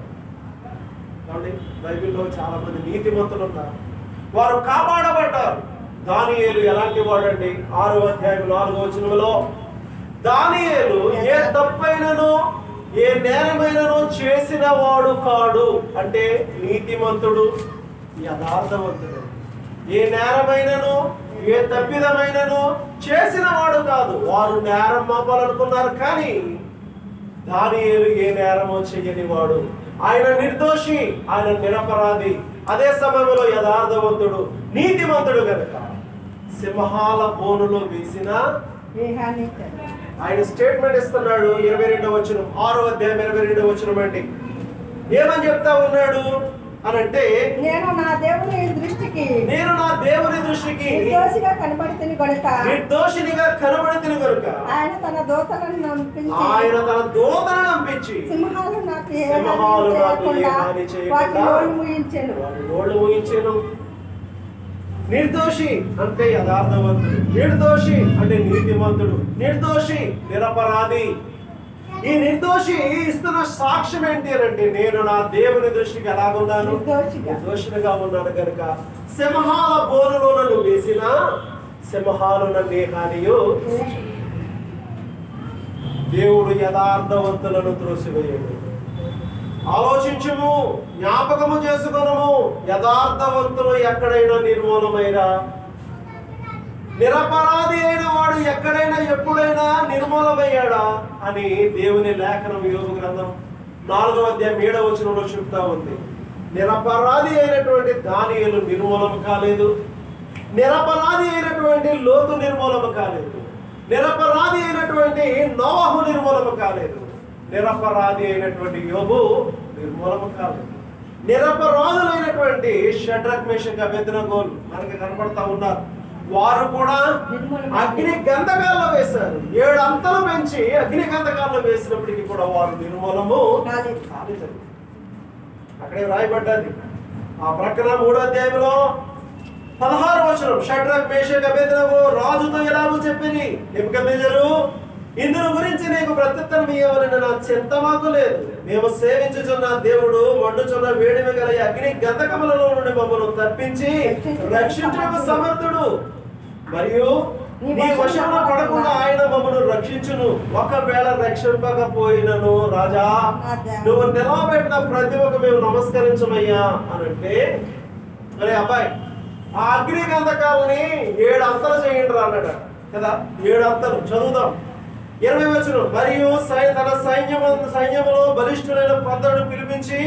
బైబిల్లో చాలా మంది నీతిమంతులు ఉన్నారు, వారు కాపాడబడ్డారు. దానియేలు ఎలాంటి వాడండి? 6వ అధ్యాయం 4వ వచనంలో దానియేలు ఏ తప్పైనను ఏ నేరమైనను చేసిన వాడు కాడు అంటే నీతిమంతుడు, యథార్థవంతుడు. ఏ నేరమైనను ఏ తప్పిదమైనను చేసిన వాడు కాదు. వారు నేరం మోపాలనుకున్నారు కానీ దానియేలు ఏ నేరమో చేయని వాడు. ఆయన నిర్దోషి, ఆయన నిరపరాధి, అదే సమయంలో యథార్థవంతుడు, నీతిమంతుడు కనుక సింహాల బోనులో వేసిన ఆయన స్టేట్మెంట్ ఇస్తున్నాడు. 22వ వచనం 6వ అధ్యాయం 22వ వచనం అండి. ఏమని చెప్తా ఉన్నాడు అనంటే, నేను నా దేవుని దృష్టికి నిర్దోషినిగా కనబడితిని గనుక ఆయన తన దూతలను నంపించి సింహాలు నాకు వాటి నోళ్ళు మూయించెను. నిర్దోషి అంటే యథార్థవంతుడు, నిర్దోషి అంటే నీతిమంతుడు, నిర్దోషి నిరపరాధి. ఈ నిర్దోషి ఇస్తున్న సాక్ష్యం ఏంటి అంటే, నేను నా దేవుని దృష్టికి ఎలాగున్నాను, నిర్దోషిగా ఉన్నాను కనుక సింహాల బోనులో నన్ను వేసిన సింహాలు నన్ను హానియు. దేవుడు యథార్థవంతులను త్రోసివేయడు. ఆలోచించుము, జ్ఞాపకము చేసుకొనుము, యథార్థవంతులు ఎక్కడైనా నిర్మూలమైన, నిరపరాధి అయిన వాడు ఎక్కడైనా ఎప్పుడైనా నిర్మూలమయ్యాడా అని దేవుని లేఖనం యోబు గ్రంథం 4వ అధ్యాయం 7వ వచనంలో చెప్తా ఉంది. నిరపరాధి అయినటువంటి దానియేలు నిర్మూలన కాలేదు, నిరపరాధి అయినటువంటి లోతు నిర్మూలన కాలేదు, నిరపరాధి అయినటువంటి నోవహు నిర్మూలన కాలేదు, నిరపరాధి అయినటువంటి యోబు నిర్మూలన కాలేదు. నిరపరాధులైనటువంటి షడ్రక్ మేషక్ అబేద్నెగోలు మనకి కనపడతా ఉన్నారు. వారు కూడా అగ్ని గంధకాల్లో వేశారు. 7 అంతలు పెంచి అగ్ని గంధకాల్లో వేసినప్పటికీ కూడా వారు నిర్మూలము కాలేదు. అక్కడే రాయబడ్డది. ఆ ప్రక్కన 3వ అధ్యాయంలో 16వ వచనం, షడ్రక్ మేషక్ అబేద్నెగో రాజుతో ఎలాగో చెప్పింది, నెబుకద్నెజరు, ఇందును గురించి నీకు ప్రత్యుత్తరం ఇవ్వాలని నా చింత మాకు లేదు. మేము సేవించుచున్న దేవుడు మండుచున్న వేడిమి గల అగ్ని గంధకములలో నుండి మమ్మల్ని తప్పించి రక్షించకు సమర్థుడు, మరియు నీ వశమున పడకుండా ఆయన మమ్మల్ని రక్షించును. ఒకవేళ రక్షింపకపోయినను రాజా, నువ్వు నిలవబెట్టిన ప్రతి ఒక్క మేము నమస్కరించమయ్యా అని అంటే, అరే అబ్బాయి, ఆ అగ్ని గంధకాలని 7 అంతలు చేయండి రా అన్నాడు కదా. 7 అంతలు చదువుదాం. 20వ వచనం, మరియు తన సైన్యములో బలిష్ఠులైన 10 పిలిపించి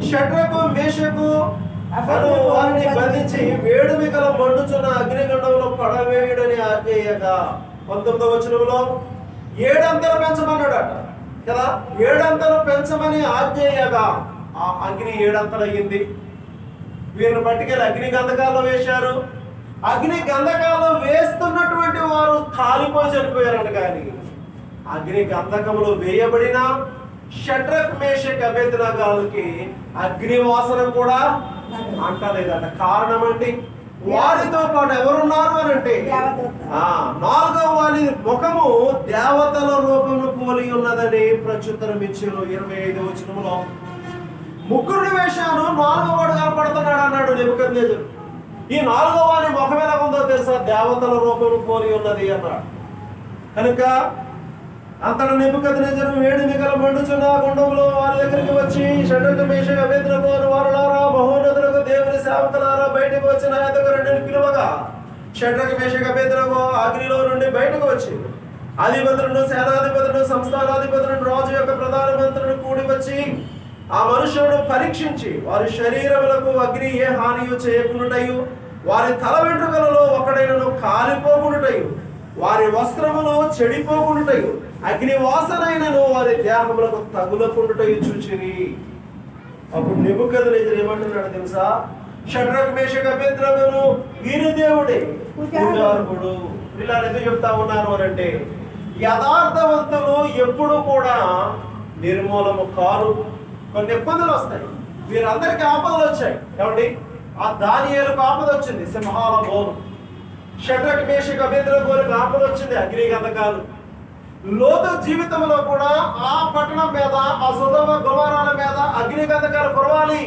షడ్రకు మేషకు వారిని బంధించి వేడిమి గల మండుచున్న అగ్నిగండంలో పడవేయుడని ఆజ్ఞేయగా. 19వ వచనంలో 7 అంతలు పెంచమన్నాడట కదా. 7 అంతలు పెంచమని ఆజ్ఞేయగా ఆ అగ్ని 7 అంతలు అయ్యింది. వీరిని పట్టుకెళ్ళి అగ్ని గంధకాల్లో వేశారు. అగ్ని గంధకాల్లో వేస్తున్నటువంటి వారు కాలిపోయి చనిపోయారట. కానీ అగ్ని గంధకములు వేయబడిన షడ్రక్ మేషక్ అబేద్నెగోలకి అగ్ని వాసన కూడా అంటలేదట. కారణం అంటే వారితో పాటు ఎవరున్నారు అని అంటే, 4వ వారి ముఖము దేవతల రూపమును పోలి ఉన్నదని ప్రత్యుత్తరం ఇచ్చారు. 25వ వచనంలో, ముగ్గురిని వేశాను, 4వ వాడు కనపడుతున్నాడు అన్నాడు నెబుకద్నెజరు. ఈ 4వ వారి ముఖం ఎలా ఉందో తెలుసా? దేవతల రూపము పోలి ఉన్నది అన్నాడు. కనుక అంతట నెబుకద్నెజరు వేడిమి గల మండుచున్న గుండంలో వారి దగ్గరికి వచ్చి, షడ్రక్ మేషక్ అబేద్నెగోలు వారులారా, మహోన్నతులకు దేవుని సేవకులారా, బయటకు వచ్చిన ఎదుగు రెండుని పిలువగా షడ్రక్ మేషక్ అబేద్నెగో అగ్నిలో నుండి బయటకు వచ్చి అధిపతులను, సేనాధిపతులను, సంస్థానాధిపతులను, రాజు యొక్క ప్రధాన మంత్రులను కూడి వచ్చి ఆ మనుషులను పరీక్షించి వారి శరీరములకు అగ్ని ఏ హానియు చేయకుండాయు, వారి తల వెంట్రుకలలో ఒకడైనను కాలిపోకుండాయు, వారి వస్త్రములు చెడిపోకుండాయు, అగ్ని వాసనైనను వారి దేహములకు తగులకుండాయు చూచిరి. అప్పుడు నెబుకద్నెజరు ఏమంటున్నాడు తెలుసా? షడ్రక్ మేషక్ అబేద్నెగోను వీరి దేవుడే పూజార్హుడు. ఇలా ఎందుకు చెప్తా ఉన్నారు అని అంటే, యథార్థవంతులు ఎప్పుడు కూడా నిర్మూలము కారు. కొన్ని ఇబ్బందులు వస్తాయి. వీరందరికీ ఆపదలు వచ్చాయి. ఏమండి, ఆ దానియేలుకు ఆపద వచ్చింది, సింహాల బోను. షడ్రక్ మేషక్ అబేద్నెగోలకు ఆపద వచ్చింది, అగ్ని గంధకాలు. లోతు జీవితంలో కూడా ఆ పట్టణం మీద, ఆ సొదొమ గొమొర్రాల మీద అగ్ని గంధకాలు కురవాలి.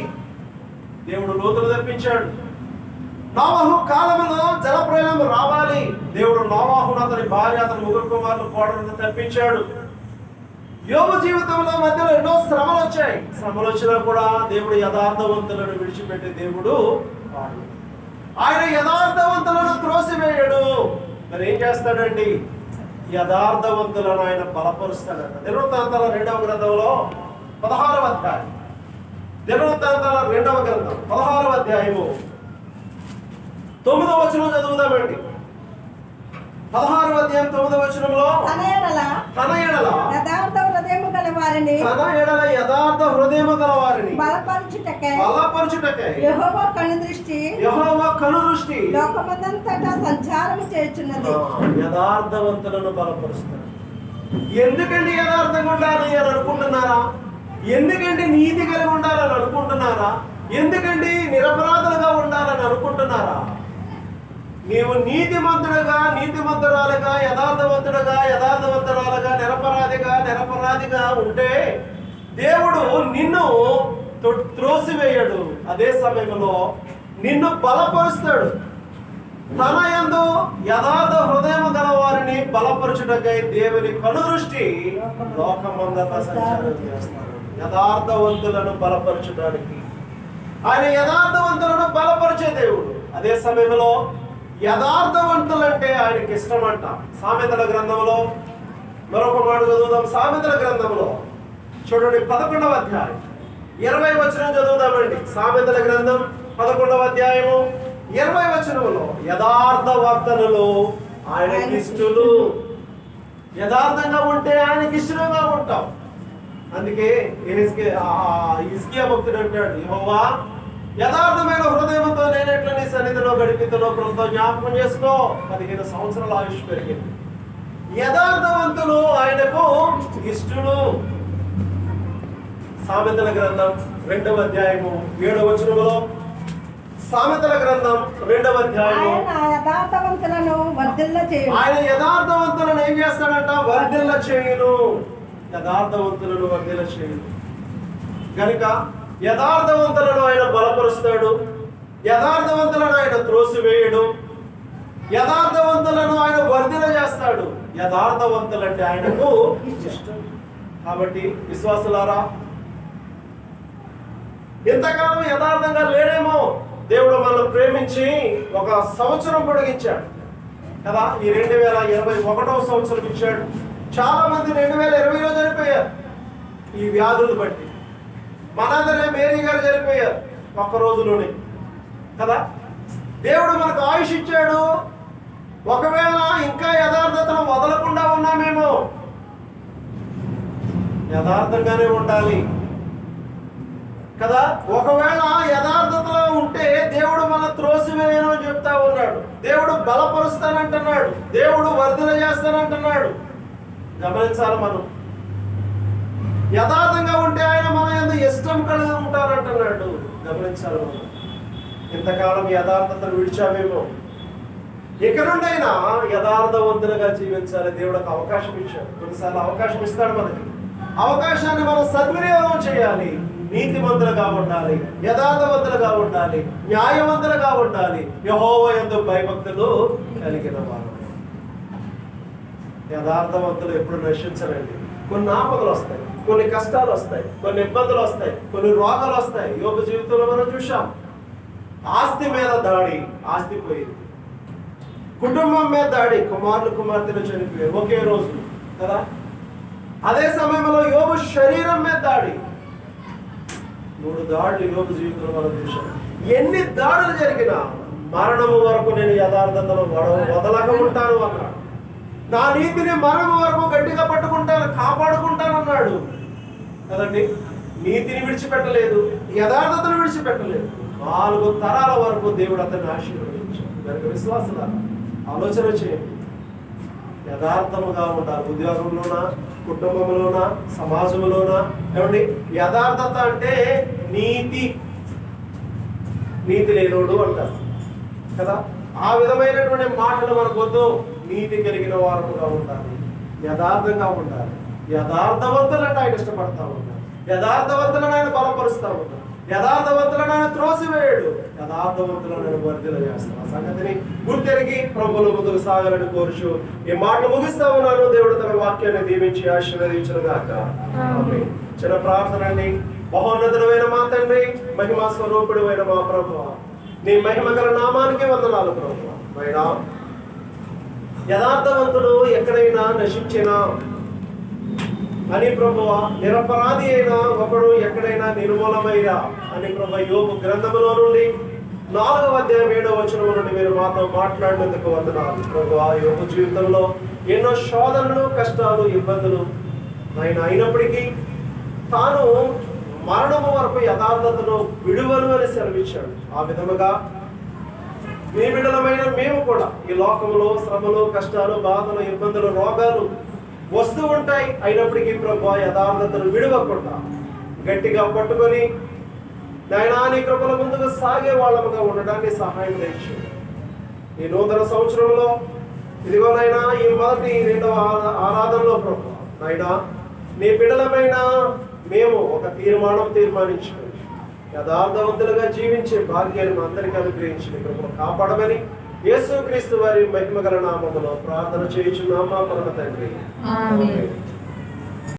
దేవుడు లోతును తప్పించాడు. నోవహు కాలంలో జలప్రళయం రావాలి. దేవుడు నోవహును, అతని భార్య, అతని 3 కుమారులు, కోడలను తప్పించాడు. యోబు జీవితంలో మధ్యలో ఎన్నో శ్రమలు వచ్చాయి. శ్రమలు వచ్చినా కూడా దేవుడు యథార్థవంతులను విడిచిపెట్టే దేవుడు వాడు. ఆయన యథార్థవంతులను త్రోసివేయడు. మరి ఏం చేస్తాడండి? యథార్థవంతులను ఆయన బలపరుస్తాడట. దినవృత్తాంతాల 2వ గ్రంథంలో 16వ అధ్యాయం, దినవృత్తాంతాల 2వ గ్రంథం 16వ అధ్యాయము 9వ వచనం చదువుదామండి. 16వ అధ్యాయం 9వ వచనంలో, తన ఎడల యథార్థ హృదయము గల వారిని బలపరచుటకై యెహోవా కనుదృష్టి లోకమంతటా సంచారము చేయుచున్నది. యథార్థవంతులను బలపరుస్తాడు. ఎందుకండి యథార్థంగా ఉండాలి అని అనుకుంటున్నారా? ఎందుకండి నీతి కలిగి ఉండాలని అనుకుంటున్నారా? ఎందుకండి నిరపరాధులుగా ఉండాలని అనుకుంటున్నారా? నీవు నీతిమంతురాలుగా, యథార్థవంతురాలుగా, నిరపరాధిగా ఉంటే దేవుడు నిన్ను త్రోసివేయడు. అదే సమయంలో నిన్ను బలపరుస్తాడు. తన యందు యథార్థ హృదయం గల వారిని బలపరచుటకై దేవుని కనుదృష్టి లోకమందంతా సంచారం చేస్తాడు. యథార్థవంతులను బలపరచడానికి ఆయన యథార్థవంతులను బలపరిచే దేవుడు. అదే సమయంలో యథార్థవంతులంటే ఆయనకి ఇష్టమంట. సామెతల గ్రంథంలో మరొక మాట చదువుదాం. సామెతల గ్రంథంలో చూడండి 11వ అధ్యాయం 20వ వచనం చదువుదామండి. సామెతల గ్రంథం 11వ అధ్యాయము 20వ వచనంలో యథార్థవర్తనులు ఆయనకి ఇష్టలు. యథార్థంగా ఉంటే ఆయనకి ఇష్టంగా ఉంటాం. అందుకే హిజ్కియా భక్తుడు అంటాడు, యెహోవా యథార్థమైన హృదయంతో నేనెట్లా నీ సన్నిధిలో గడిపితలో కృతజ్ఞతతో జ్ఞాపకం చేసుకో. 15 సంవత్సరాల ఆయుష్ పెరిగింది. యథార్థవంతులు ఆయనకు ఇష్టలు. సామెతల గ్రంథం 2వ అధ్యాయము 7వ వచనంలో, సామెతల గ్రంథం 2వ అధ్యాయము ఆయన యథార్థవంతులను ఏం చేస్తాడంట? వర్ధిల్ల చేయును. యథార్థవంతులను వర్ధిల్ల చేయును. గనుక యథార్థవంతులను ఆయన బలపరుస్తాడు. యథార్థవంతులను ఆయన త్రోసివేయడు. యథార్థవంతులను ఆయన వర్ధిల్ల చేస్తాడు. యథార్థవంతులంటే ఆయనకు ఇష్టం. కాబట్టి విశ్వాసులారా, ఇంతకాలం యథార్థంగా లేడేమో దేవుడు మనల్ని ప్రేమించి 1 సంవత్సరం పొడిగించాడు కదా. ఈ 2021వ సంవత్సరం ఇచ్చాడు. చాలా మంది 2020లో చనిపోయారు ఈ వ్యాధులు బట్టి. మనందరే మేరీ గారు చనిపోయారు 1 రోజులోనే కదా. దేవుడు మనకు ఆయుష్ ఇచ్చాడు. ఒకవేళ ఇంకా యథార్థతను వదలకుండా ఉన్నామేమో. యథార్థంగానే ఉండాలి కదా. ఒకవేళ యథార్థతలో ఉంటే దేవుడు మన త్రోసివేయను అని చెప్తా ఉన్నాడు. దేవుడు బలపరుస్తానంటున్నాడు. దేవుడు వర్ధన చేస్తానంటున్నాడు. గమనించాలి. మనం యథార్థంగా ఉంటే ఆయన మన యందు ఇష్టం కలిగి ఉంటానంటున్నాడు. గమనించాలి. మనం ఇంతకాలం యథార్థతను విడిచామేమో. ఇక నుండైనా యథార్థవంతులుగా జీవించాలి. దేవుడికి అవకాశం ఇచ్చాడు. కొన్నిసార్లు అవకాశం ఇస్తాడు మనకి. అవకాశాన్ని మనం సద్వినియోగం చేయాలి. నీతిమంతులుగా ఉండాలి, యథార్థవంతులుగా ఉండాలి, న్యాయవంతులుగా ఉండాలి, యెహోవా యందు భయభక్తులు కలిగిన వారు. యథార్థవంతులు ఎప్పుడు నశించరండి. కొన్ని ఆపదలు వస్తాయి, కొన్ని కష్టాలు వస్తాయి, కొన్ని ఇబ్బందులు వస్తాయి, కొన్ని రోగాలు వస్తాయి. యోగ జీవితంలో మనం చూసాం. ఆస్తి మీద దాడి, ఆస్తి పోయింది. కుటుంబం మీద దాడి, కుమార్తెలు చనిపోయారు ఒకే రోజు కదా. అదే సమయంలో యోబు శరీరం మీద దాడి, 3 దాడులు యోబు జీవితంలో మనం చూసాం. ఎన్ని దాడులు జరిగినా మరణము వరకు నేను యథార్థతను వదలక ఉంటాను అన్నాడు. నా నీతిని మరణం వరకు గట్టిగా పట్టుకుంటాను, కాపాడుకుంటాను అన్నాడు కదండి. నీతిని విడిచిపెట్టలేదు, యథార్థతను విడిచిపెట్టలేదు. 4 తరాల వరకు దేవుడు అతన్ని ఆశీర్వదించాడు. దానికి విశ్వాసాలు ఆలోచన చేయండి. యథార్థముగా ఉండాలి. ఉద్యోగంలోనా, కుటుంబంలోనా, సమాజంలోనా. ఏమండి, యథార్థత అంటే నీతి లేనోడు అంటారు కదా. ఆ విధమైనటువంటి మాటలు మనకు వద్దు. నీతి కలిగిన వారముగా ఉండాలి, యథార్థంగా ఉండాలి. యథార్థవంతులంటే ఆయన ఇష్టపడతా ఉన్నారు. యథార్థవంతులను ఆయన బలపరుస్తా ఉన్నారు. యథార్థవంతులను ఆయన త్రోసివేయడు. యథార్థవంతులను ఆయన వర్ధిల్ల చేస్తాను. ఆ సంగతిని గుర్తెరిగి ప్రభువుల ముందుకు సాగాలని కోరుచు ఈ మాటలు ముగిస్తా ఉన్నాను. దేవుడు తన వాక్యాన్ని దీవించి ఆశీర్వదించును గాక. చిన్న ప్రార్థన అండి. మహోన్నతుడైన మా తండ్రి, మహిమా స్వరూపుడు అయిన మా ప్రభువా, నీ మహిమ గల నామానికి వందనాలు ప్రభువా. అయినా యథార్థవంతుడు ఎక్కడైనా నశించినా అని ప్రభువా, నిరపరాధి అయినా ఒకడు ఎక్కడైనా నిర్మూలమైనా అని ప్రభు యోబు గ్రంథములో నుండి 4వ అధ్యాయం 7వ వచనం నుండి మీరు మాతో మాట్లాడినందుకు వందనాలు ప్రభువా. యోబు జీవితంలో ఎన్నో శోధనలు, కష్టాలు, ఇబ్బందులు అయినప్పటికీ తాను మరణము వరకు యథార్థతను విడువను అని సెలవిచ్చాడు. ఆ విధముగా మీ బిడ్డలమైన మేము కూడా ఈ లోకంలో శ్రమలు, కష్టాలు, బాధలు, ఇబ్బందులు, రోగాలు వస్తూ ఉంటాయి. అయినప్పటికీ ప్రభువా యథార్థతను విడవకుండా గట్టిగా పట్టుకొని నాయనా నీ కృపల ముందుకు సాగే వాళ్ళముగా ఉండడానికి సహాయం చేయించు. ఈ నూతన సంవత్సరంలో ఇదిగోనైనా ఈ మొదటి రెండవ ఆరాధనలో ప్రభు నాయనా నీ బిడ్డలపైన మేము ఒక తీర్మానించుకొని యథార్థవంతులుగా జీవించే భాగ్యాన్ని మా అందరికీ అనుగ్రహించి కృపను కాపాడమని యేసుక్రీస్తు వారి మహిమగల నామములో ప్రార్థన చేయుచున్నామా పరమ తండ్రి. ఆమేన్.